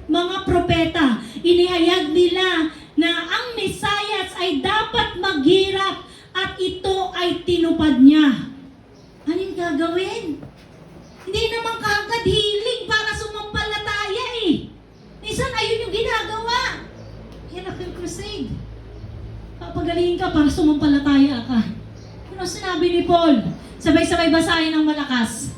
mga propeta. Inihayag nila na ang Mesayas ay dapat maghirap at ito ay tinupad niya. Anong gagawin? Hindi naman kaagad healing para sumampalataya eh. Minsan ayun yung ginagawa. Hirap yung crusade. Papagalingin ka para sumampalataya ka. Ano sinabi ni Paul? Sabay-sabay basahin ng malakas.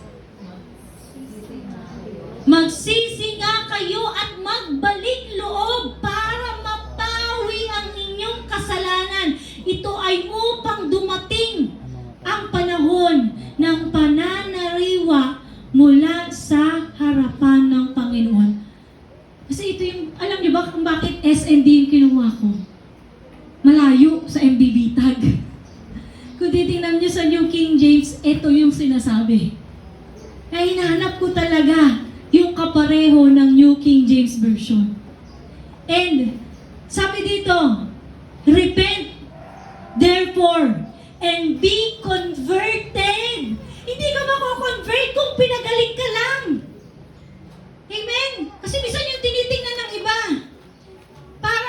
Magsisi nga kayo at magbalik loob para mapawi ang inyong kasalanan. Ito ay upang dumating ang panahon ng pananariwa mula sa harapan ng Panginoon. Kasi ito yung, alam niyo ba kung bakit SND yung kinuha ko? Malayo sa MBB tag. Kung titingnan niyo sa New King James, ito yung sinasabi. Kaya hinahanap ko talaga yung kapareho ng New King James Version. And, sabi dito, repent, therefore, and be converted. Hindi ka mako-convert kung pinagaling ka lang. Amen? Kasi minsan yung tinitingnan ng iba, para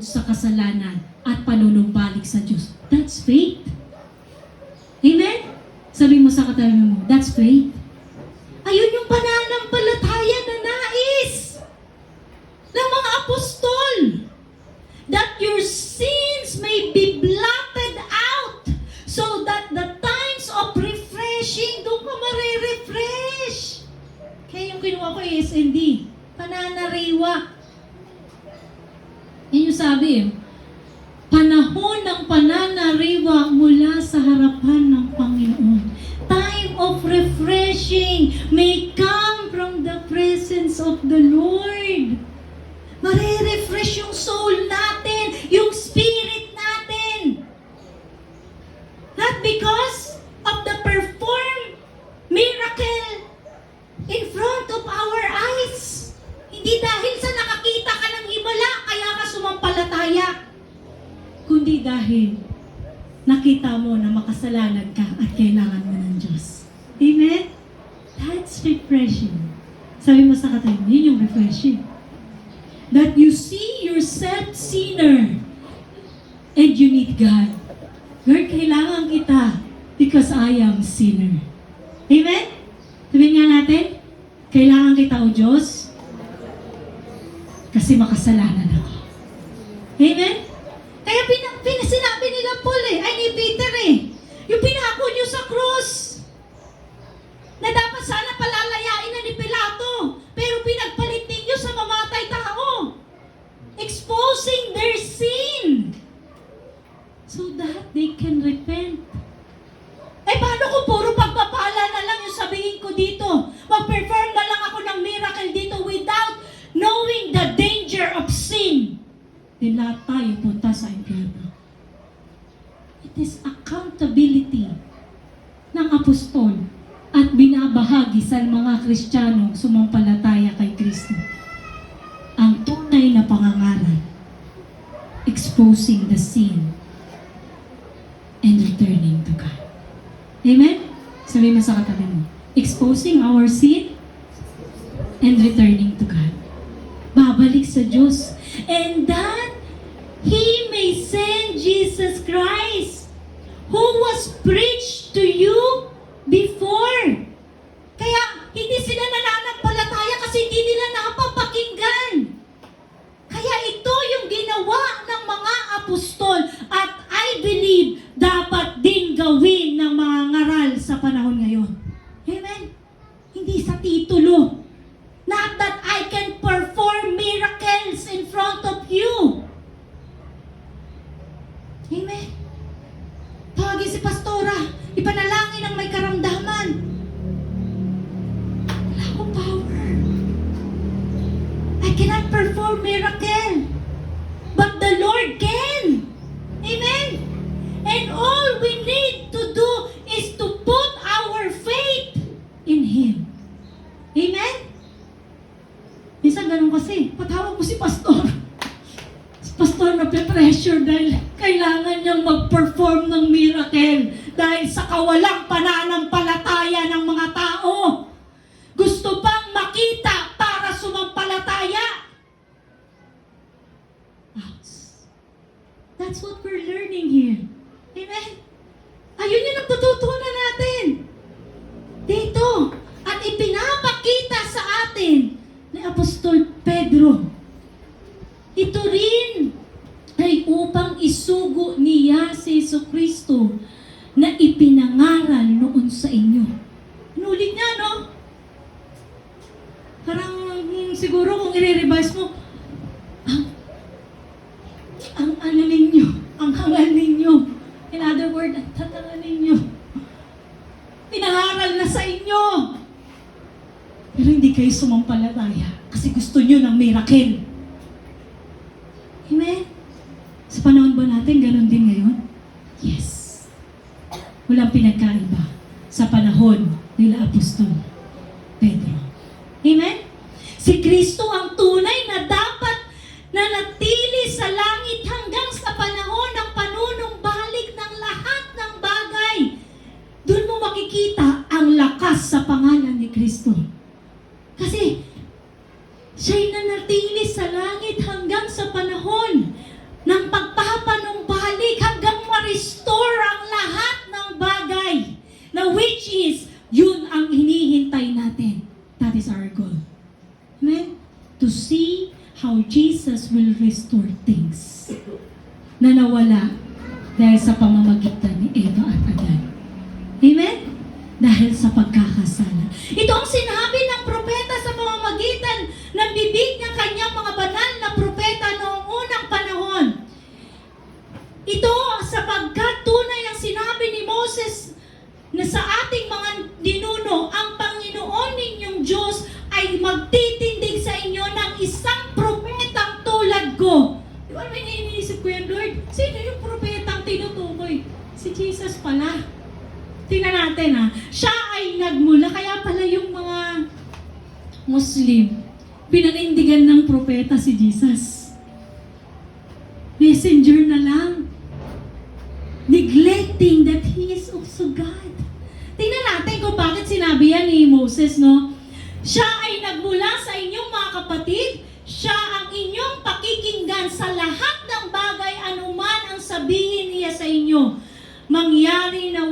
bukod sa kasalanan at panunumbalik sa Diyos. That's faith. Amen? Sabi mo sa katabi mo, that's faith. Ayun yung pananampalataya na nais ng mga apostol. That your sins may be blotted out so that the times of refreshing, doon ka marirefresh. Kaya yung kinuha ko SND, pananariwa. Yan yung sabi panahon ng pananariwa mula sa harapan ng Panginoon. Time of refreshing may come from the presence of the Lord. Marirefresh yung soul natin, yung spirit natin. Not because of the performed miracle in front of our eyes. Hindi dahil sa nakakita ka ng himala, kaya ka sumampalataya. Kundi dahil nakita mo na makasalanan ka at kailangan mo ng Diyos. Amen? That's refreshing. Sabi mo sa katabi mo, yun yung refreshing. That you see yourself sinner and you need God. Lord, kailangan kita because I am sinner. Amen? Sabihin nga natin, kailangan kita o Diyos kasi makasalanan ako. Amen? Kaya sinabi nila Paul ni Peter yung pinako niyo sa krus na dapat sana palalayain na ni Pilato, pero pinagpalit ninyo sa mamatay tao, exposing their sin so that they can repent. Paano kung puro pagpapala na lang yung sabihin ko dito? Mag-perform na lang ako ng miracle dito without knowing the danger of sin. Di lahat tayo punta sa impyerno. It is accountability ng apostol at binabahagi sa mga Kristiyanong sumampalataya kay Kristo. Ang tunay na pangangaral, exposing the sin and returning to God. Amen? Sabi mo sa katabi mo, exposing our sin and returning to God. Babalik sa Diyos. And that He may send Jesus Christ, who was preached to you before. Kaya hindi sila nananampalataya kasi hindi nila napapakinggan. Kaya ito yung ginawa ng mga apostol at I believe dapat din gawin ng mga ngaral sa panahon ngayon. Amen? Hindi sa titulo. Not that I can perform miracles in front of you. Amen? Tawagin si Pastora, ipanalangin ang may karamdaman. Wala akong power. I cannot perform miracle. But the Lord can. Amen? And all we need to do is to put our faith in Him. Amen? Minsan ganun kasi, patawag mo si Pastor. Si Pastor na-pressure dahil kailangan niyang mag-perform ng miracle dahil sa kawalang pananampalataya ng mga tao. Gusto pang makita para sumampalataya. Ouch. That's what we're learning here. Amen? Ayun yung natututunan natin. Dito. At ipinapakita sa atin ni Apostol Pedro. Ito rin ay upang isugo niya si Jesucristo na ipinangaral noon sa inyo. Inulit niya, no? Parang siguro kung i-revise mo, ang ano ninyo, ang hangal ninyo. In other words, ang tatangan ninyo. Pinangaral na sa inyo. Pero hindi kayo sumampalataya kasi gusto nyo ng miracle. Amen? Sa panahon ba natin, ganun din ngayon? Yes. Walang pinagkaiba sa panahon nila Apostol Pedro. Amen? Si Kristo ang tunay na dapat nanatili sa langit hanggang sa panahon ng panunumbalik ng lahat ng bagay. Doon mo makikita ang lakas sa pangalan ni Kristo. Kasi siya'y nanatili sa langit hanggang sa panahon na nawala dahil sa pamamagitan ni Eva at Adan. Amen? Dahil sa pagkakasala. Ito ang sinabi ng propeta sa pamamagitan ng bibig ng kanyang mga banal na propeta noong unang panahon. Ito sapagkat tunay ang sinabi ni Moses na sa ating mga ninuno, ang Panginoon ninyong Diyos ay magtitindig sa inyo ng isang propetang tulad ko. Di ba may iniisip ko yan, Lord? Sino yung propetang tinutukoy? Si Jesus pala. Tingnan natin ha. Siya ay nagmula. Kaya pala yung mga Muslim, pinanindigan ng propeta si Jesus. Messenger na lang. Neglecting that He is also God. Tingnan natin kung bakit sinabi yan ni Moses, no? Siya ay nagmula sa inyong mga kapatid. Siya ang inyong pakikinggan sa lahat ng bagay anuman ang sabihin niya sa inyo. Mangyayari na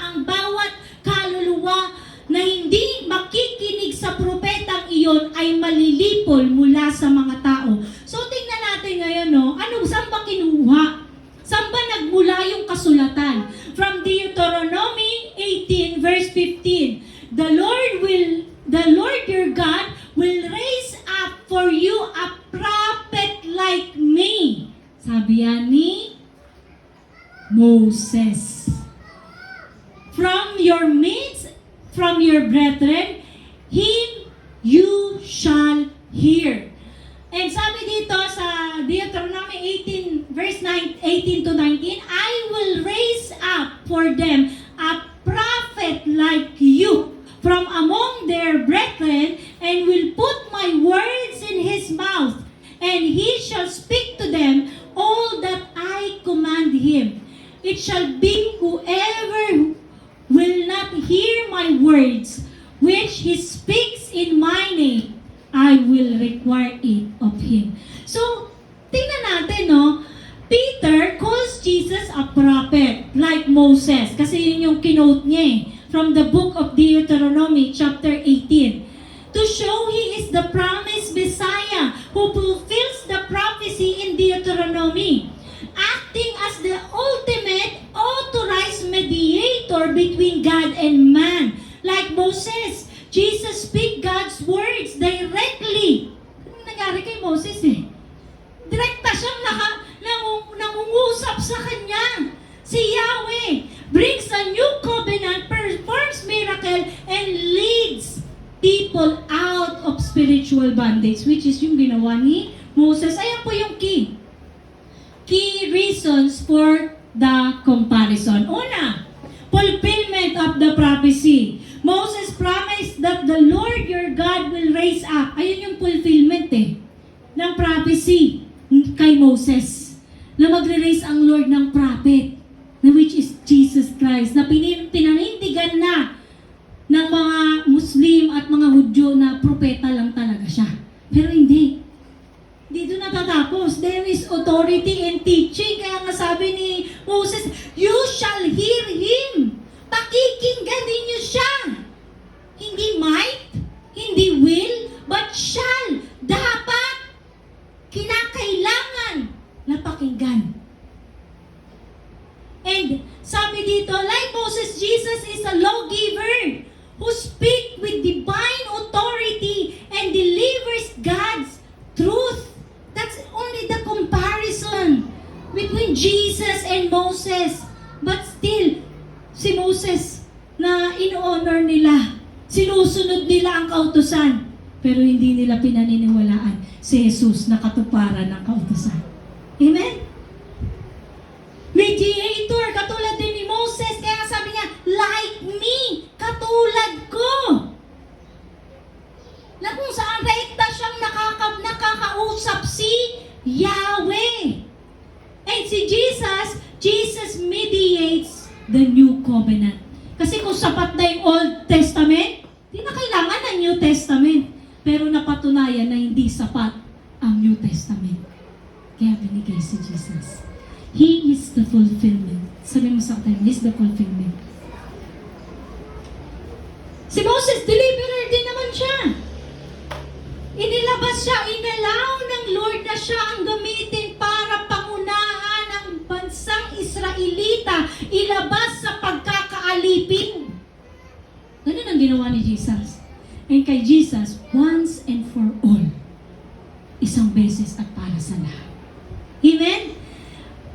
ang bawat kaluluwa na hindi makikinig sa propetang iyon ay malilipol mula sa mga tao. So tingnan natin ngayon, no? Saan ba kinuha? Saan ba nagmula yung kasulatan? From Deuteronomy 18 verse 15. The Lord your God will raise up for you a prophet like me. Sabi yan ni Moses. From your midst, from your brethren, him you shall hear. And sabi dito sa Deuteronomy 18 verse 18 to 19, I will raise up for them a prophet like you from among their brethren, and will put my words in his mouth, and he shall speak to them all that I command him. It shall be whoever will not hear my words, which he speaks in my name, I will require it of him. So, tingnan natin, no? Peter calls Jesus a prophet, like Moses. Kasi yun yung kinote niya from the book of Deuteronomy, chapter 18. To show he is the promised Messiah who fulfills the prophecy in Deuteronomy, acting as the ultimate authorized mediator between God and man. Like Moses, Jesus speak God's words directly. Anong nangyari kay Moses Direkta siyang nangungusap sa kanya. Si Yahweh brings a new covenant, performs miracle, and leads people out of spiritual bondage, which is yung ginawa ni Moses. Ayan po yung key. Key reasons for the comparison. Una, fulfillment of the prophecy. Moses promised that the Lord your God will raise up. Ayun yung fulfillment ng prophecy kay Moses. Na magre-raise ang Lord ng prophet, na which is Jesus Christ, na pinanindigan na ng mga Muslim at mga Hudyo na propeta lang talaga siya. Pero hindi. Dito natatapos. There is authority and teaching. Kaya nga sabi ni Moses, you shall hear him. Pakikinggan ninyo siya. Hindi might, hindi will, but shall. Dapat, kinakailangan na pakinggan. And sabi dito, like Moses, Jesus is a lawgiver who speaks with divine authority and delivers God's truth. That's only the comparison between Jesus and Moses. But still, si Moses na in-honor nila, sinusunod nila ang kautusan, pero hindi nila pinaniniwalaan si Jesus na katuparan ng kautusan. Amen? Mediator, katulad din ni Moses, kaya sabi niya, like me, katulad ko. Na kung saan rekta siyang nakakausap si Yahweh. And si Jesus mediates the new covenant. Kasi kung sapat na yung Old Testament, di na kailangan ng New Testament. Pero napatunayan na hindi sapat ang New Testament. Kaya binigay si Jesus. He is the fulfillment. Sabi mo sa akin, He is the fulfillment. Si Moses, deliverer din naman siya. Inilabas siya, inalaw ng Lord na siya ang gamitin kay Jesus once and for all. Isang beses at para sa lahat. Amen?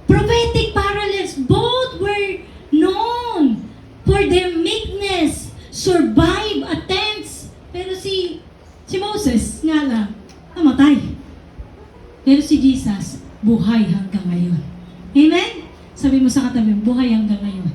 Prophetic parallels, both were known for their meekness, survive attempts. Pero si Moses nga lang, namatay. Pero si Jesus, buhay hanggang ngayon. Amen? Sabi mo sa katabi, buhay hanggang ngayon.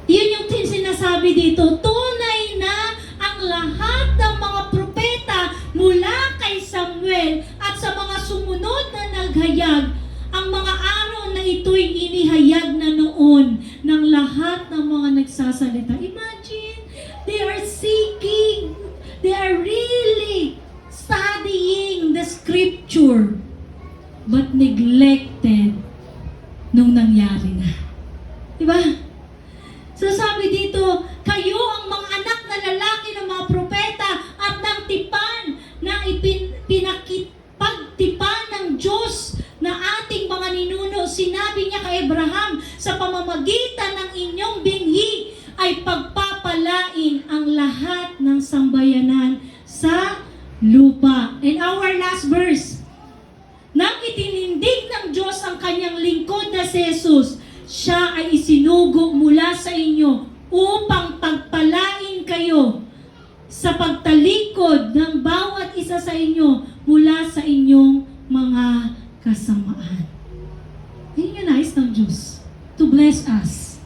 Yun yung sinasabi dito, tunay na ang lahat ng mga propeta mula kay Samuel at sa mga sumunod na naghayag, ang mga araw na ito'y inihayag na noon ng lahat ng mga nagsasalita. Imagine, they are seeking, they are really studying the scripture, but neglected nung nangyari na. Diba? So sabi dito, kayo ang mga anak na lalaki ng mga propeta at ng tipan na pagtipan ng Diyos na ating mga ninuno. Sinabi niya kay Abraham, sa pamamagitan ng inyong binhi ay pagpapalain ang lahat ng sambayanan sa lupa. And our last verse, nang itinindig ng Diyos ang kanyang lingkod na si Jesus, siya ay isinugo mula sa inyo upang pagpalain kayo sa pagtalikod ng bawat isa sa inyo mula sa inyong mga kasamaan. Ayun yung nais ng Diyos, to bless us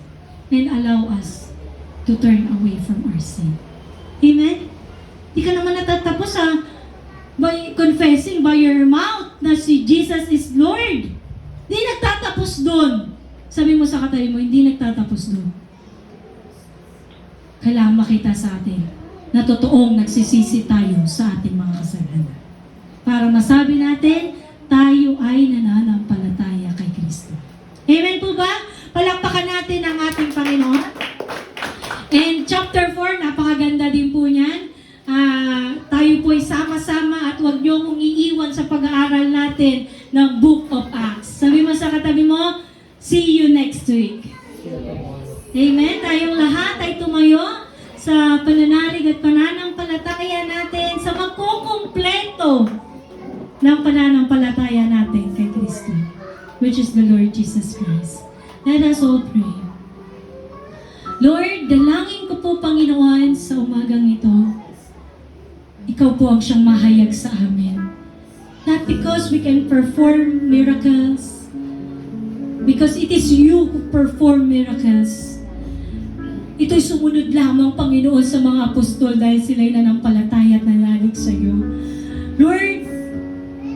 and allow us to turn away from our sin. Amen? Di ka naman natatapos by confessing by your mouth na si Jesus is Lord. Di nagtatapos doon. Sabi mo sa katabi mo, hindi nagtatapos doon. Kailangan makita sa atin na totoong nagsisisi tayo sa ating mga kasalanan. Para masabi natin, tayo ay nananampalataya kay Kristo. Amen po ba? Palakpakan natin ang ating Panginoon. And chapter 4, napakaganda din po niyan. Tayo po ay sama-sama at huwag niyo kong iiwan sa pag-aaral natin ng Book of Acts. Sabi mo sa katabi mo, see you next week. Amen. Tayong lahat ay tumayo sa pananalig at pananampalataya natin sa magkukumpleto ng pananampalataya natin kay Kristo, which is the Lord Jesus Christ. Let us all pray. Lord, dalangin ko po, Panginoon, sa umagang ito, Ikaw po ang siyang mahayag sa amin. Not because we can perform miracles, because it is you who perform miracles. Ito'y sumunod lamang, Panginoon, sa mga apostol dahil sila'y nanampalataya at nanalig sa iyo. Lord,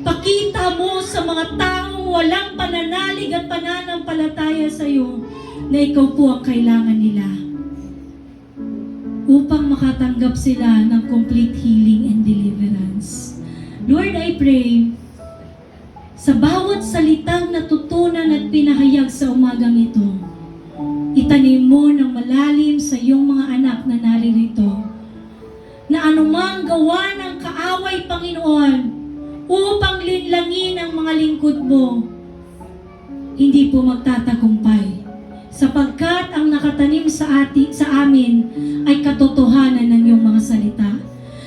pakita mo sa mga taong walang pananalig at pananampalataya sa iyo na ikaw po ang kailangan nila upang makatanggap sila ng complete healing and deliverance. Lord, I pray, sa bawat salitang natutunan at pinahayag sa umagang ito, itanim mo ng malalim sa iyong mga anak na naririto, na anumang gawa ng kaaway, Panginoon, upang linlangin ang mga lingkod mo, hindi po magtatagumpay. Sapagkat ang nakatanim sa amin ay katotohanan ng iyong mga salita.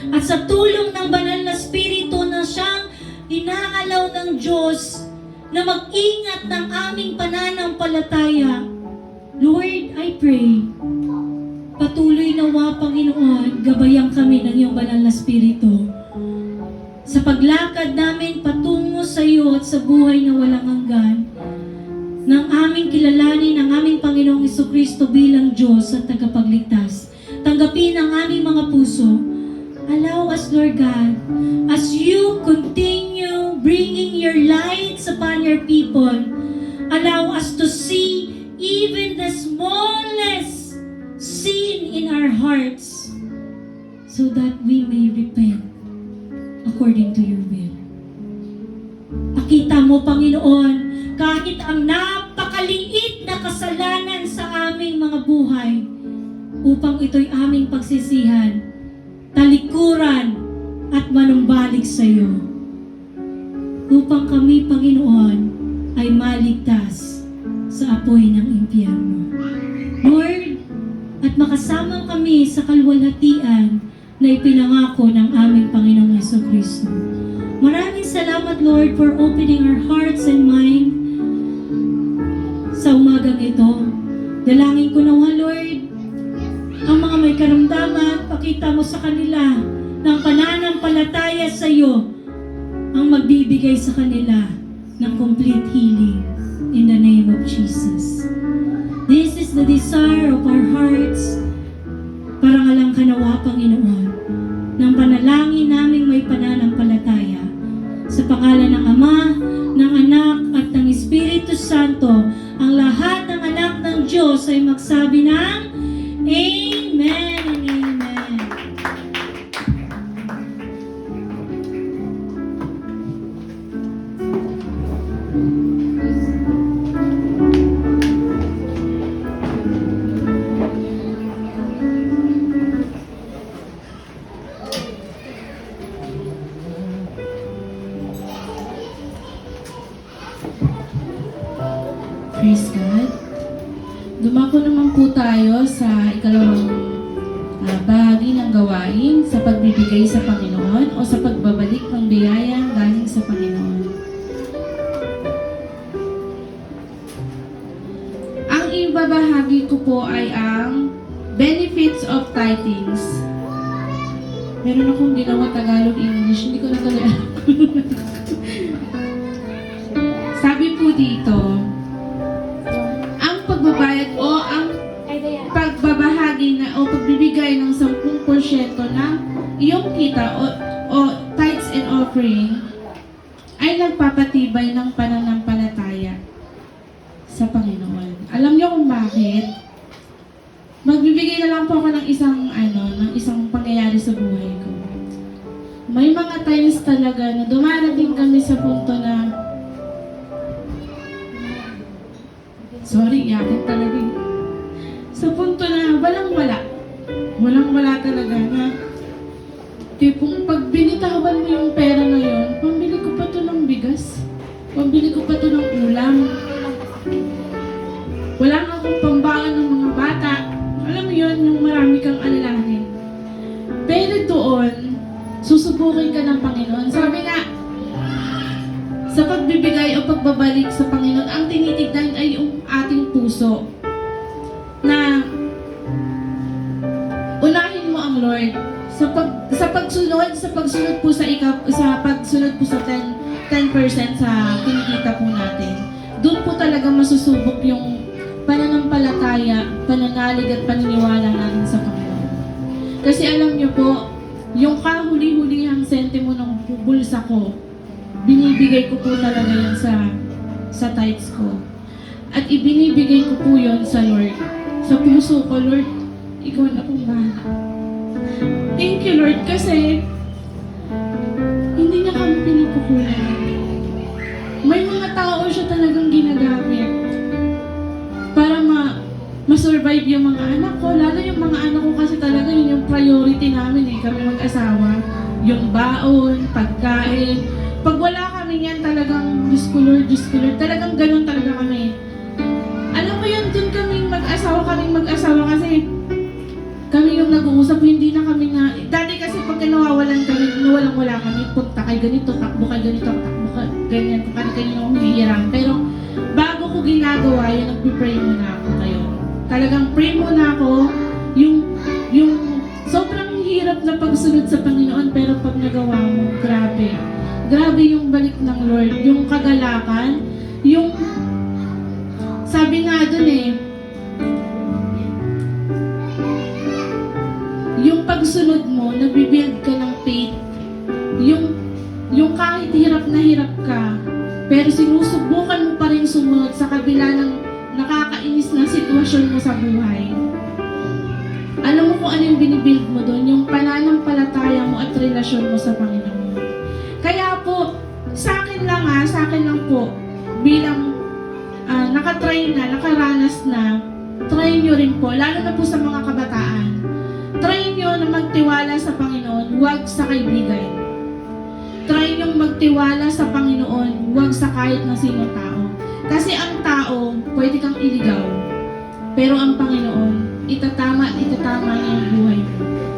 At sa tulong ng banal na Espiritu na siyang inaalaw ng Diyos na mag-ingat ng aming pananampalataya, Lord, I pray, patuloy nawa, Panginoon, gabayan kami ng iyong banal na Espiritu sa paglakad namin patungo sa iyo at sa buhay na walang hanggan, ng aming kilalanin ang aming Panginoong Jesucristo bilang Diyos at tagapagligtas. Tanggapin ang aming mga puso. Allow us, Lord God, as you continue bringing your lights upon your people, allow us to see even the smallest sin in our hearts so that we may repent according to your will. Pakita mo, Panginoon, kahit ang napakaliit na kasalanan sa aming mga buhay, upang ito'y aming pagsisihan, talikuran, at manumbalik sa iyo. Upang kami, Panginoon, ay maligtas sa apoy ng impyerno. Lord, at makasama kami sa kalwalhatian na ipinangako ng aming Panginoong Jesucristo. Maraming salamat, Lord, for opening our hearts and mind sa umagang ito. Dalangin ko nawa, Lord, ang mga may karamdaman, pakita mo sa kanila ng pananampalataya sa iyo ang magbibigay sa kanila ng complete healing in the name of Jesus. This is the desire of our hearts. Parangalang kanawa, Panginoon, ng panalangin naming may pananampalataya. Sa pangalan ng Ama, ng Anak, at ng Espiritu Santo, ang lahat ng anak ng Diyos ay magsabi ng Amen and Amen. Praise God. Dumako naman po tayo sa ikalawang bahagi ng gawain sa pagbibigay sa Panginoon o sa pagbabalik ng biyaya galing sa Panginoon. Ang ibabahagi ko po ay ang benefits of tithings. Meron akong ginawa Tagalog-English, hindi ko na tuloy alam. Sabi po dito, pagbabayad o ang pagbabahagi na o pagbibigay ng 10% ng iyong kita o tithes and offering ay nagpapatibay ng pananampalataya sa Panginoon. Alam niyo kung bakit? Magbibigay na lang po ako ng isang pangyayari sa buhay ko. May mga times talaga na dumarating kami sa punto na iyakin talaga. Sa punto na walang-wala. Walang-wala talaga na tipong pag binitawan mo yung pera na yun, pambili ko pa to ng bigas. Pambili ko pa to ng ulam. Wala nga akong pambangan ng mga bata. Alam mo yun, yung marami kang alalahanin. Pero doon, susubukin ka ng Panginoon. Sabi nga, sa pagbibigay o pagbabalik sa Panginoon, ang tinitignan ay yung ating puso. Na unahin mo ang Lord sa pagsunod po sa pagsunod po sa 10% sa kinikita po natin. Doon po talaga masusubok yung pananampalataya, pananalig at paniniwala natin sa Panginoon. Kasi alam niyo po, yung kahuli-hulihang sentimo ng bulsa ko, binibigay ko po talaga yan sa tithes ko. At ibinibigay ko po yun sa Lord. Sa puso ko, Lord, ikaw na pong bahala. Thank you, Lord, kasi hindi niya kami pinipukulan. May mga tao siya talagang ginagamit para ma-survive yung mga anak ko. Lalo yung mga anak ko kasi talaga yun yung priority namin kami mag-asawa. Yung baon, pagkain. Pag wala kami yan talagang, Diyos ko Lord, talagang ganun talaga kami. Alam mo yun, dun kaming mag-asawa kasi kami yung nag-uusap, hindi na kami na, dati kasi pagka nawawalan wala kami, punta kay ganito, takbo kay ganito, takbo kay ganyan, kung kanina yung humihiram. Pero bago ko ginagawa yun, nagpipray muna ako kayo. Talagang pray muna ako, yung sobrang hirap na pagsunod sa Panginoon, pero pag nagawa mo, grabe. Grabe yung balik ng Lord, yung kagalakan, yung sabi nga dun yung pagsunod mo, nabibuild ka ng faith. Yung kahit hirap ka, pero sinusubukan mo pa rin sumunod sa kabila ng nakakainis na sitwasyon mo sa buhay. Alam mo kung ano yung binibuild mo doon, yung pananampalataya mo at relasyon mo sa Panginoon. Kaya po, sa akin lang po, bilang nakaranas na, try nyo rin po, lalo na po sa mga kabataan. Try nyo na magtiwala sa Panginoon, huwag sa kaibigan. Try nyo magtiwala sa Panginoon, huwag sa kahit na sino tao. Kasi ang tao, pwede kang iligaw. Pero ang Panginoon, itatama at itatama niya ang buhay mo.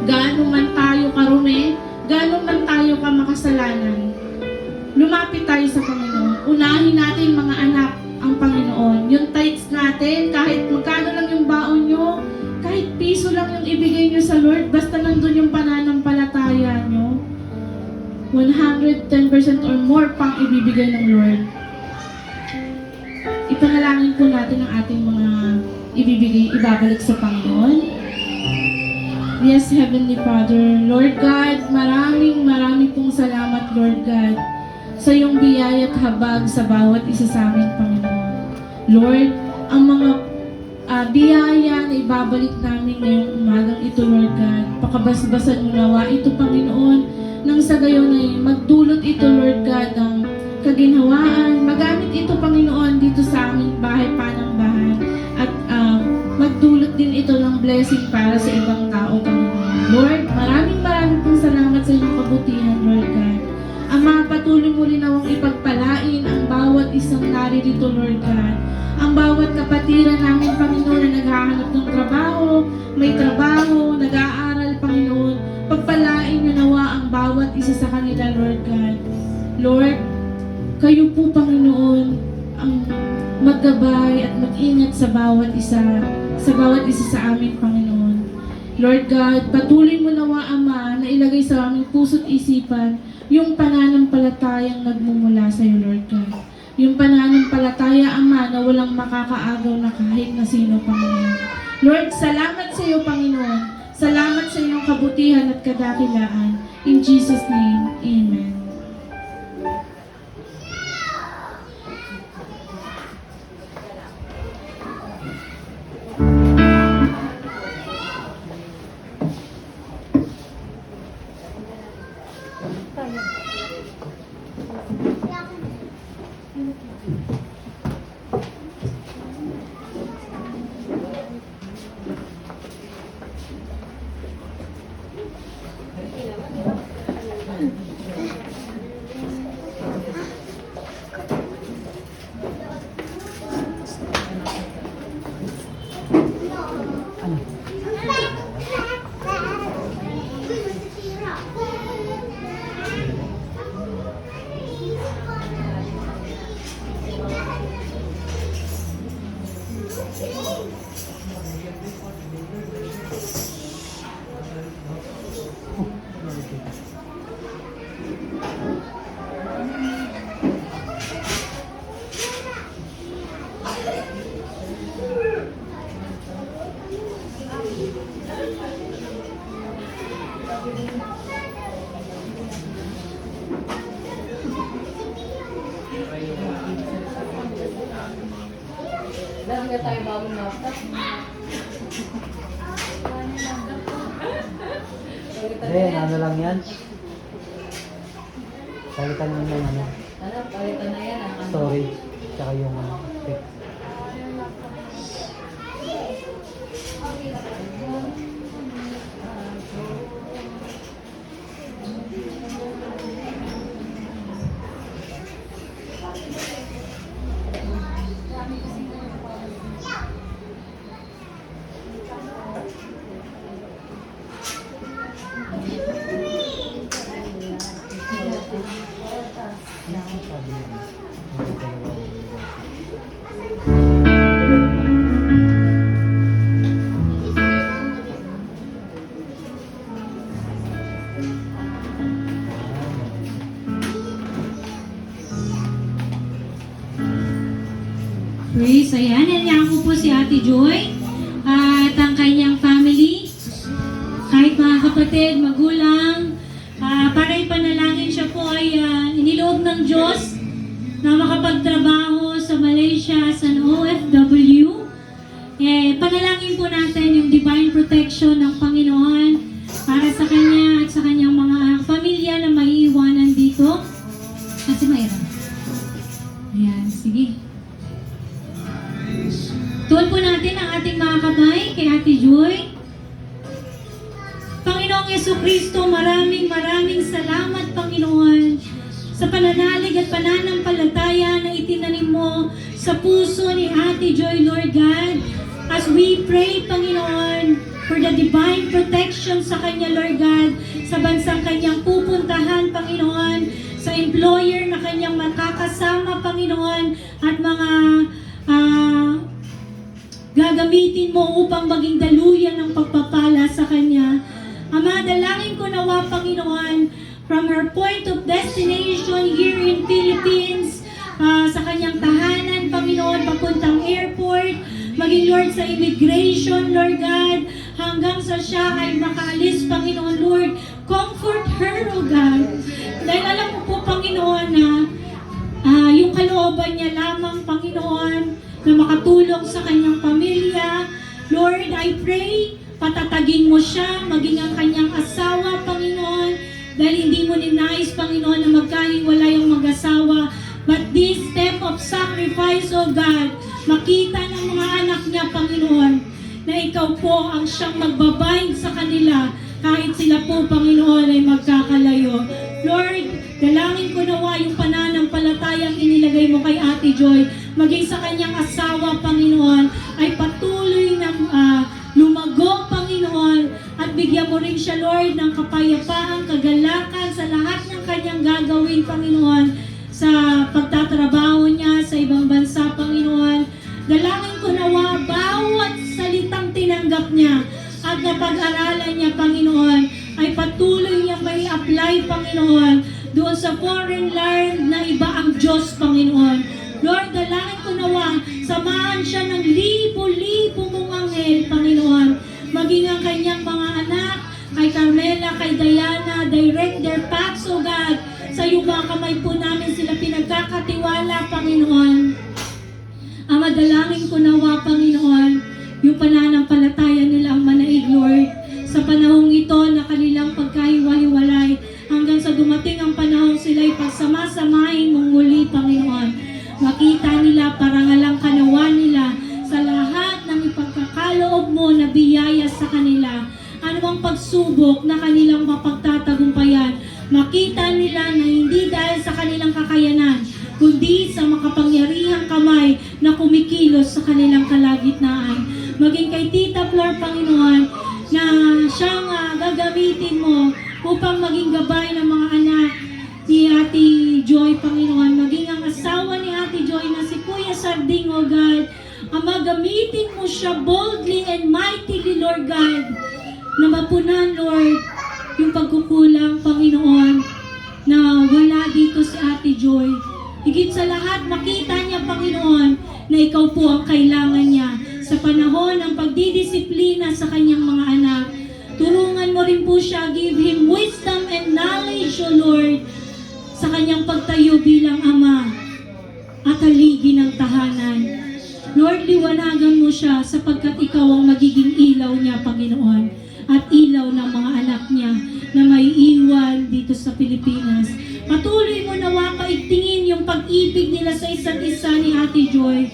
Gaano man tayo karumi, gaano man tayo kamakasalanan, lumapit tayo sa Panginoon. Unahin natin mga anak ang Panginoon. Yung tithes natin, kahit magkano lang yung baon nyo, kahit piso lang yung ibigay nyo sa Lord, basta nandun yung pananampalataya nyo, 110% or more pang ibibigay ng Lord. Ipanalangin po natin ang ating mga ibabalik sa Panginoon. Yes, Heavenly Father, Lord God, maraming pong salamat, Lord God, sa iyong biyaya at habag sa bawat isa sa amin, Panginoon. Lord, ang mga biyaya na ibabalik namin ngayong umagang ito, Lord God, pakabasbasan mo nawa ito, Panginoon, nang sa gayon ay magdulot ito, Lord God, ng kaginhawaan, magamit ito, Panginoon, dito sa aming bahay, panambahan, at magdulot din ito ng blessing para sa ibang tao, Panginoon. Lord, maraming pong salamat sa iyong kabutihan, Lord God. Ama, patuloy mo rin nawang ipagpalain ang bawat isang naririto, Lord God. Ang bawat kapatiran namin, Panginoon, na naghahanap ng trabaho, may trabaho, nag-aaral, Panginoon. Pagpalain niyo nawa ang bawat isa sa kanila, Lord God. Lord, kayo po, Panginoon, ang maggabay at mag-ingat sa bawat isa sa amin, Panginoon. Lord God, patuloy mo nawa, Ama, na ilagay sa aming puso't isipan yung pananampalatayang nagmumula sa iyo, Lord God. Yung pananampalataya, Ama, na walang makakaagaw na kahit na sino, Panginoon. Lord, salamat sa iyo, Panginoon. Salamat sa iyong kabutihan at kadakilaan. In Jesus' name, Amen. Ano lang yan? Palitan mo yung ano, Palitan na yan. storage, tsaka yung text. Praise, ayan. Nandiyan ko po si Ate Joy at ang kanyang family. Kahit mga kapatid, magulang, para ipanalangin siya po ay iniloob ng Diyos na makapagtrabaho sa Malaysia as an OFW. Panalangin po natin yung divine protection ng Panginoon para sa kanya at sa kanyang mga pamilya na maiiwanan dito. Kasi mayroon. Ayan, sige. Tuon po natin ang ating mga kamay kay Ate Joy. Panginoong Yesukristo, maraming salamat, Panginoon, sa pananalig at pananampalataya na itinanim mo sa puso ni Ate Joy, Lord God. At as we pray, Panginoon, for the divine protection sa kanya, Lord God, sa bansang kanyang pupuntahan, Panginoon, sa employer na kanyang makakasama, Panginoon, at mga gagamitin mo upang maging daluyan ng pagpapala sa kanya. Ama, dalangin ko nawa, Panginoon, from her point of destination here in Philippines, sa kanyang tahanan, Panginoon, papuntang airport, maging Lord sa immigration, Lord God, hanggang sa siya ay makaalis, Panginoon, Lord, comfort her, O God. Dahil alam mo po, Panginoon, na yung kalooban niya lamang, Panginoon, na makatulong sa kanyang pamilya. Lord, I pray, patatagin mo siya, maging ang kanyang asawa, Panginoon, dahil hindi mo ninais, Panginoon, na magkahiwalay ang mag-asawa. But this step of sacrifice, O God, makita ng mga anak niya, Panginoon, na ikaw po ang siyang magbabind sa kanila kahit sila po, Panginoon, ay magkakalayo. Lord, dalangin ko nawa yung pananampalatayang inilagay mo kay Ate Joy, maging sa kanyang asawa, Panginoon, ay patuloy na lumago, Panginoon, at bigyan mo rin siya, Lord, ng kapayapaan, kagalakan sa lahat ng kanyang gagawin, Panginoon, sa pagtatrabaho niya sa ibang bansa, Panginoon. Dalangin ko nawa bawat salitang tinanggap niya at napag-aralan niya, Panginoon, ay patuloy niya may apply, Panginoon, doon sa foreign land na iba ang Diyos, Panginoon. Lord, dalangin ko nawa, samahan siya ng libo-libo mong anghel, Panginoon. Maging ang kanyang mga anak, kay Carmela, kay Diana, direct their paths, O God. Sa iyong mga kamay po namin sila pinagkakatiwala, Panginoon. Ama, dalangin ko nawa, Panginoon, yung pananampalataya nila ang manaig, Lord. Sa panahong ito na kanilang pagkahiwa-hiwalay, hanggang sa dumating ang panahong sila'y pagsama-samahin mong muli, Panginoon. Makita nila, parangalang kanawa nila sa lahat ng ipagkakaloob mo na biyaya sa kanila. Anumang pagsubok na kanilang mapagtatagumpayan, makita nila na hindi dahil sa kanilang kakayanan, kundi sa makapangyarihang kamay na kumikilos sa kanilang kalagitnaan. Maging kay Tita Flor, Panginoon, na siyang gagamitin mo upang maging gabay ng mga anak ni Ate Joy, Panginoon. Maging ang asawa ni Ate Joy na si Kuya Sarding, O God. Ama, gamitin mo siya boldly and mightily, Lord God, na mapunan, Lord, yung pagkukulang, Panginoon, na wala dito si Ate Joy. Higit sa lahat, makita niya, Panginoon, na ikaw po ang kailangan niya sa panahon ng pagdidisiplina sa kanyang mga anak. Turungan mo rin po siya, give him wisdom and knowledge, O Lord, sa kanyang pagtayo bilang ama at haligi ng tahanan. Lord, liwanagan mo siya sapagkat ikaw ang magiging ilaw niya, Panginoon, at ilaw ng mga anak niya na may iwan dito sa Pilipinas. Patuloy mo nawa paigtingin yung pag-ibig nila sa isa't isa ni Ate Joy.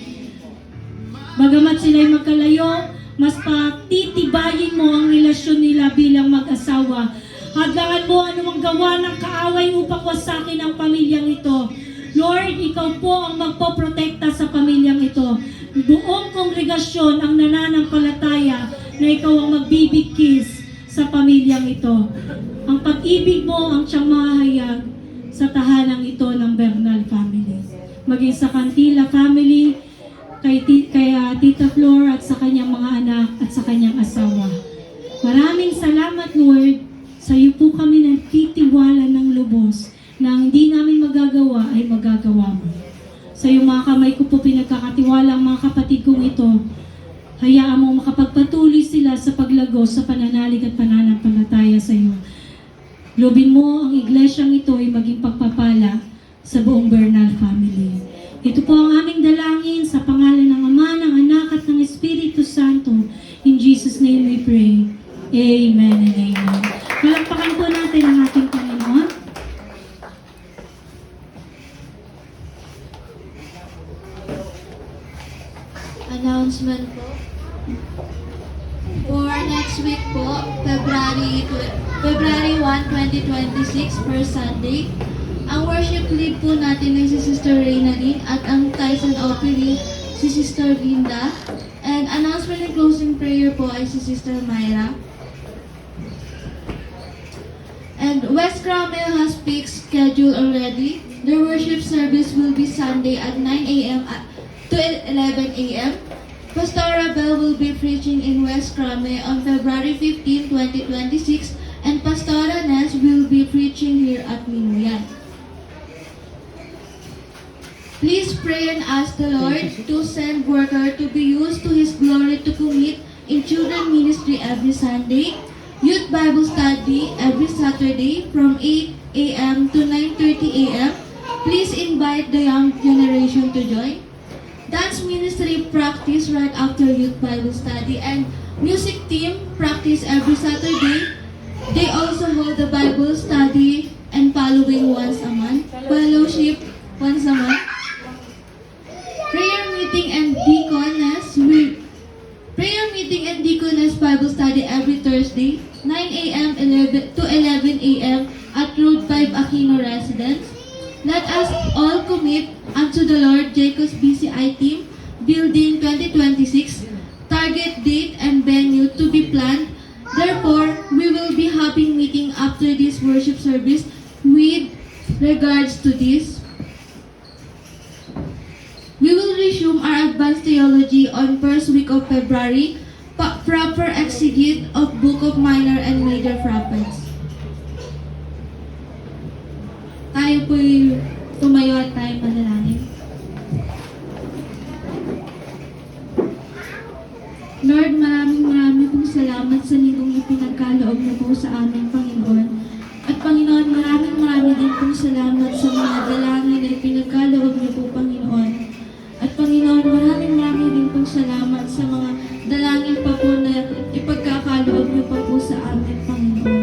Bagamat sila'y magkalayo, mas patitibayin mo ang relasyon nila bilang mag-asawa. Hadlangan mo anumang gawa ng kaaway upang wasakin ang pamilyang ito. Lord, ikaw po ang magpoprotekta sa pamilyang ito. Buong kongregasyon ang nananampalataya na ikaw ang magbibigkis sa pamilyang ito. Ang pag-ibig mo ang siyang mahayag sa tahanang ito ng Bernal family. Maging sa Cantila family, kay Tita Flor at sa kanyang mga anak at sa kanyang asawa. Maraming salamat, Lord. Sa iyo po kami nagtitiwala ng lubos na ang hindi namin magagawa ay magagawa mo. Sa iyo mga kamay ko po pinagkakatiwala ang mga kapatid kong ito. Hayaan mo makapagpatuloy sila sa paglago sa pananalig at pananampalataya sa iyo. Lobin mo ang iglesyang ito ay maging pagpapala sa buong Bernal family. Ito po ang aming dalangin sa pangalan ng Ama, ng Anak at ng Espiritu Santo. In Jesus' name we pray. Amen and amen. Palakpakan po natin ang ating Panginoon. Announcement po. For next week po, February 1, 2026, per Sunday, ang worship lead po natin ay si Sister Reyna Lee at ang Tyson Opry si Sister Linda. And announcement and closing prayer po ay si Sister Myra. And West Cramel has fixed schedule already. Their worship service will be Sunday at 9 a.m. To 11 a.m. Pastora Bell will be preaching in West Cramel on February 15, 2026, and Pastora Ness will be preaching here at Minuyan. Please pray and ask the Lord to send worker to be used to His glory to commit in children ministry every Sunday, youth Bible study every Saturday from 8 a.m. to 9:30 a.m. Please invite the young generation to join. Dance ministry practice right after youth Bible study, and music team practice every Saturday. They also hold the Bible study and fellowship once a month. Prayer meeting and deaconess Bible study every Thursday, 9 a.m. to 11 a.m. at Road 5 Aquino Residence. Let us all commit unto the Lord. Jacob's BCI team, Building 2026, target date and venue to be planned. Therefore, we will be having meeting after this worship service with regards to this. We will resume our advanced theology on first week of February, proper exegete of Book of Minor and Major Prophets. Tayo po'y tumayo at tayo manalangin. Lord, maraming pong salamat sa linggong ipinagkaloob mo po sa amin, Panginoon. At Panginoon, maraming din pong salamat sa mga dalangin na ipinagkaloob niyo po, Panginoon. At Panginoon, maraming din pong salamat sa mga dalangin pa po na ipagkakaloob niyo pa po sa amin, Panginoon.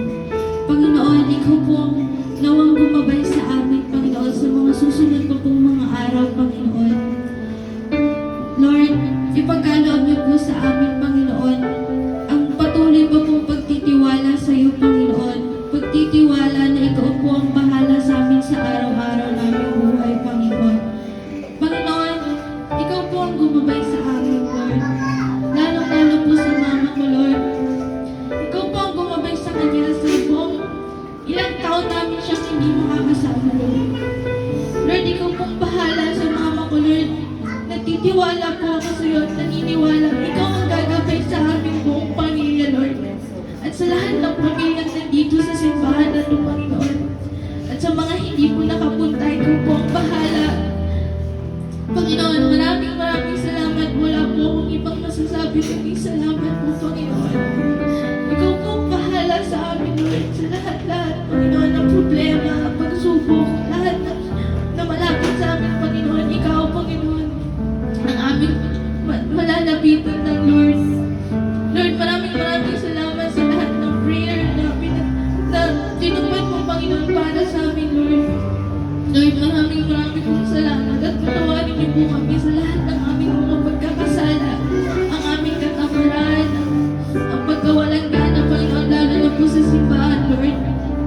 Panginoon, ikaw po ang nawang gumabay sa amin, Panginoon, sa mga susunod pa pong mga araw, Panginoon. Lord, ipagkaloob niyo po sa amin, Panginoon, ang patuloy pa pong pagtitiwala sa iyo, Panginoon. Pagtitiwala na ikaw po ang bahala sa amin sa araw-araw naming buhay, Panginoon. Panginoon, ikaw po ang gumabay sa amin, Lord. Lalong-lalo po sa mama ko, Lord. Ikaw po ang gumabay sa kanya sa buong ilang taon namin siya hindi makakasama, Lord. Lord, ikaw pong bahala sa mama ko, Lord. Nagtitiwala po ako sa iyo at naniniwala. Ikaw ang gagabay sa aming buong pamilya, Lord. At sa lahat ng pamilyang nandito sa simbahan na ito, Panginoon. At sa mga hindi po nakapunta, ikaw po ang bahala. Panginoon, maraming salamat. Wala po akong ibang masasabi kundi salamat po, Panginoon. Ikaw po ang bahala sa amin, Lord. Sa lahat-lahat, Panginoon, ng problema, pagsubok, lahat na malapit sa amin, Panginoon. Ikaw, Panginoon, ang aming malalapitan ng Lord. Lord, maraming salamat sa lahat ng prayer na tinupad mo, Panginoon, para sa amin, Lord. Lord, maraming pong salamat at patawarin niyo po kami sa lahat ng aming mga pagkakasala, ang aming katamaran, ang pagkawalang gana, Panginoon, lalo na po sa simbahan, Lord.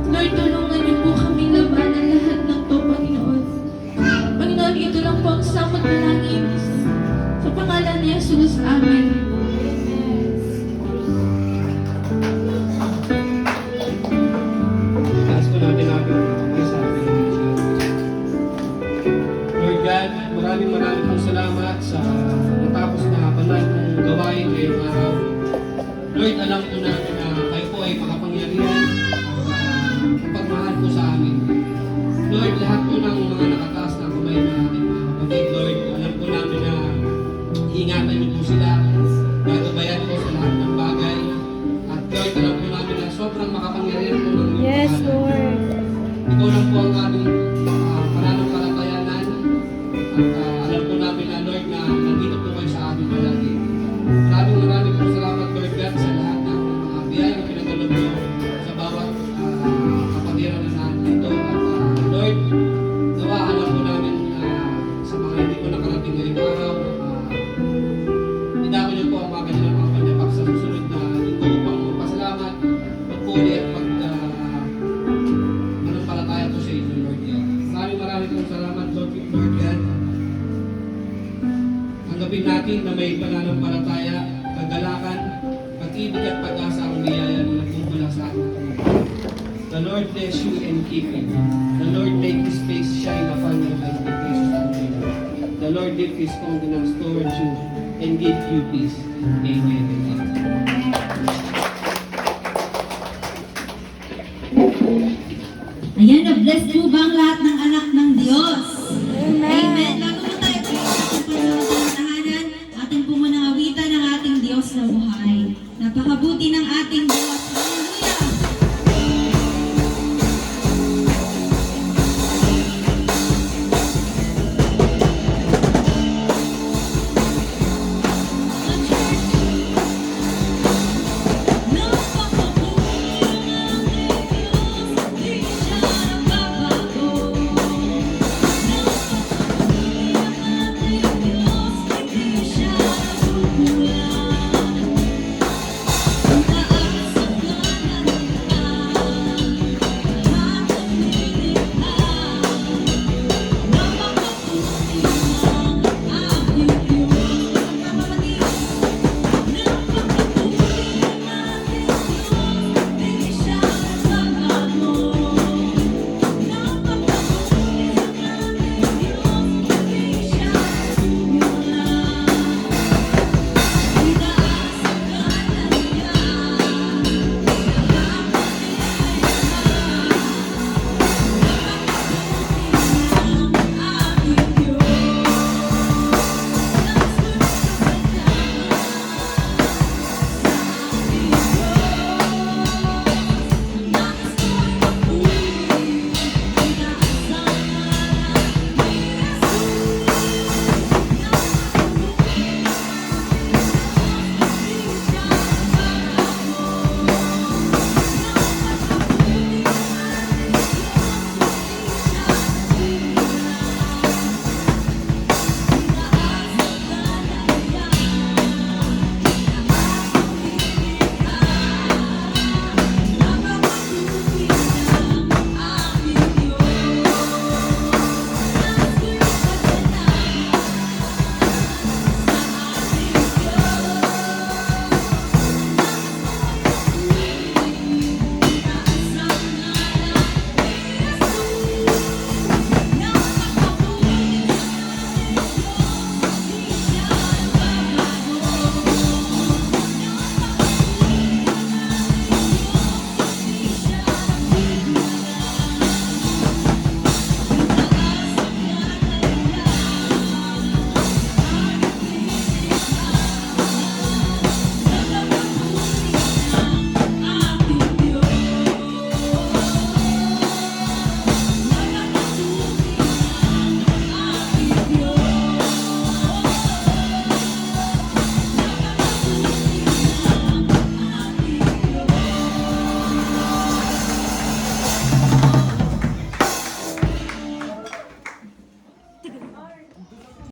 Lord, tulungan niyo po kami labanan lahat ng to, Panginoon. Panginoon, ito lang po ang samot na langin. Sa pangalan ni Jesus, Amen. Taas ko natin natin sa ating Lord God, maraming pong salamat sa natapos na banal mong gawain ngayong araw. Lord, alam po natin na kayo po ay makapangyarihan at pagmahal po sa amin. Lord, lahat po ng mga nakataas na kamay na ating mga kapatid, Lord, alam po namin na ingatan niyo po sila, gagabayan po sa lahat ng bagay. At Lord, alam po namin na sobrang makapangyarihan po ng Yes, Lord. Ikaw lang po ang aming pananampalatayanan. At alam po namin na, Lord, na nandito po kayo sa amin palagi. Maraming po salamat, Lord God, sa lahat ng mga biyaya na pinagdalog mo sa bawat kapatiran na nandito. At Lord, nawa, alam po namin sa mga hindi ko nakarating ngayong araw, idako niyo po ang mga kanilang mga panyapak sa susunod na linggo upang magpasalamat, magpuli at manampalataya po sa inyo, Lord God. Maraming pong salamat, Lord God. Ang tanggapin natin na may pananampalataya, kagalakan, pag-ibig at pag-asa ang biyaya na nagmumula sa ating Panginoon. The Lord bless you and keep you. The Lord make His face shine upon you and be gracious unto you. The Lord lift His countenance towards you and give you peace. Amen and amen. Ayan, na-bless po ba ang lahat ng anak ng Diyos?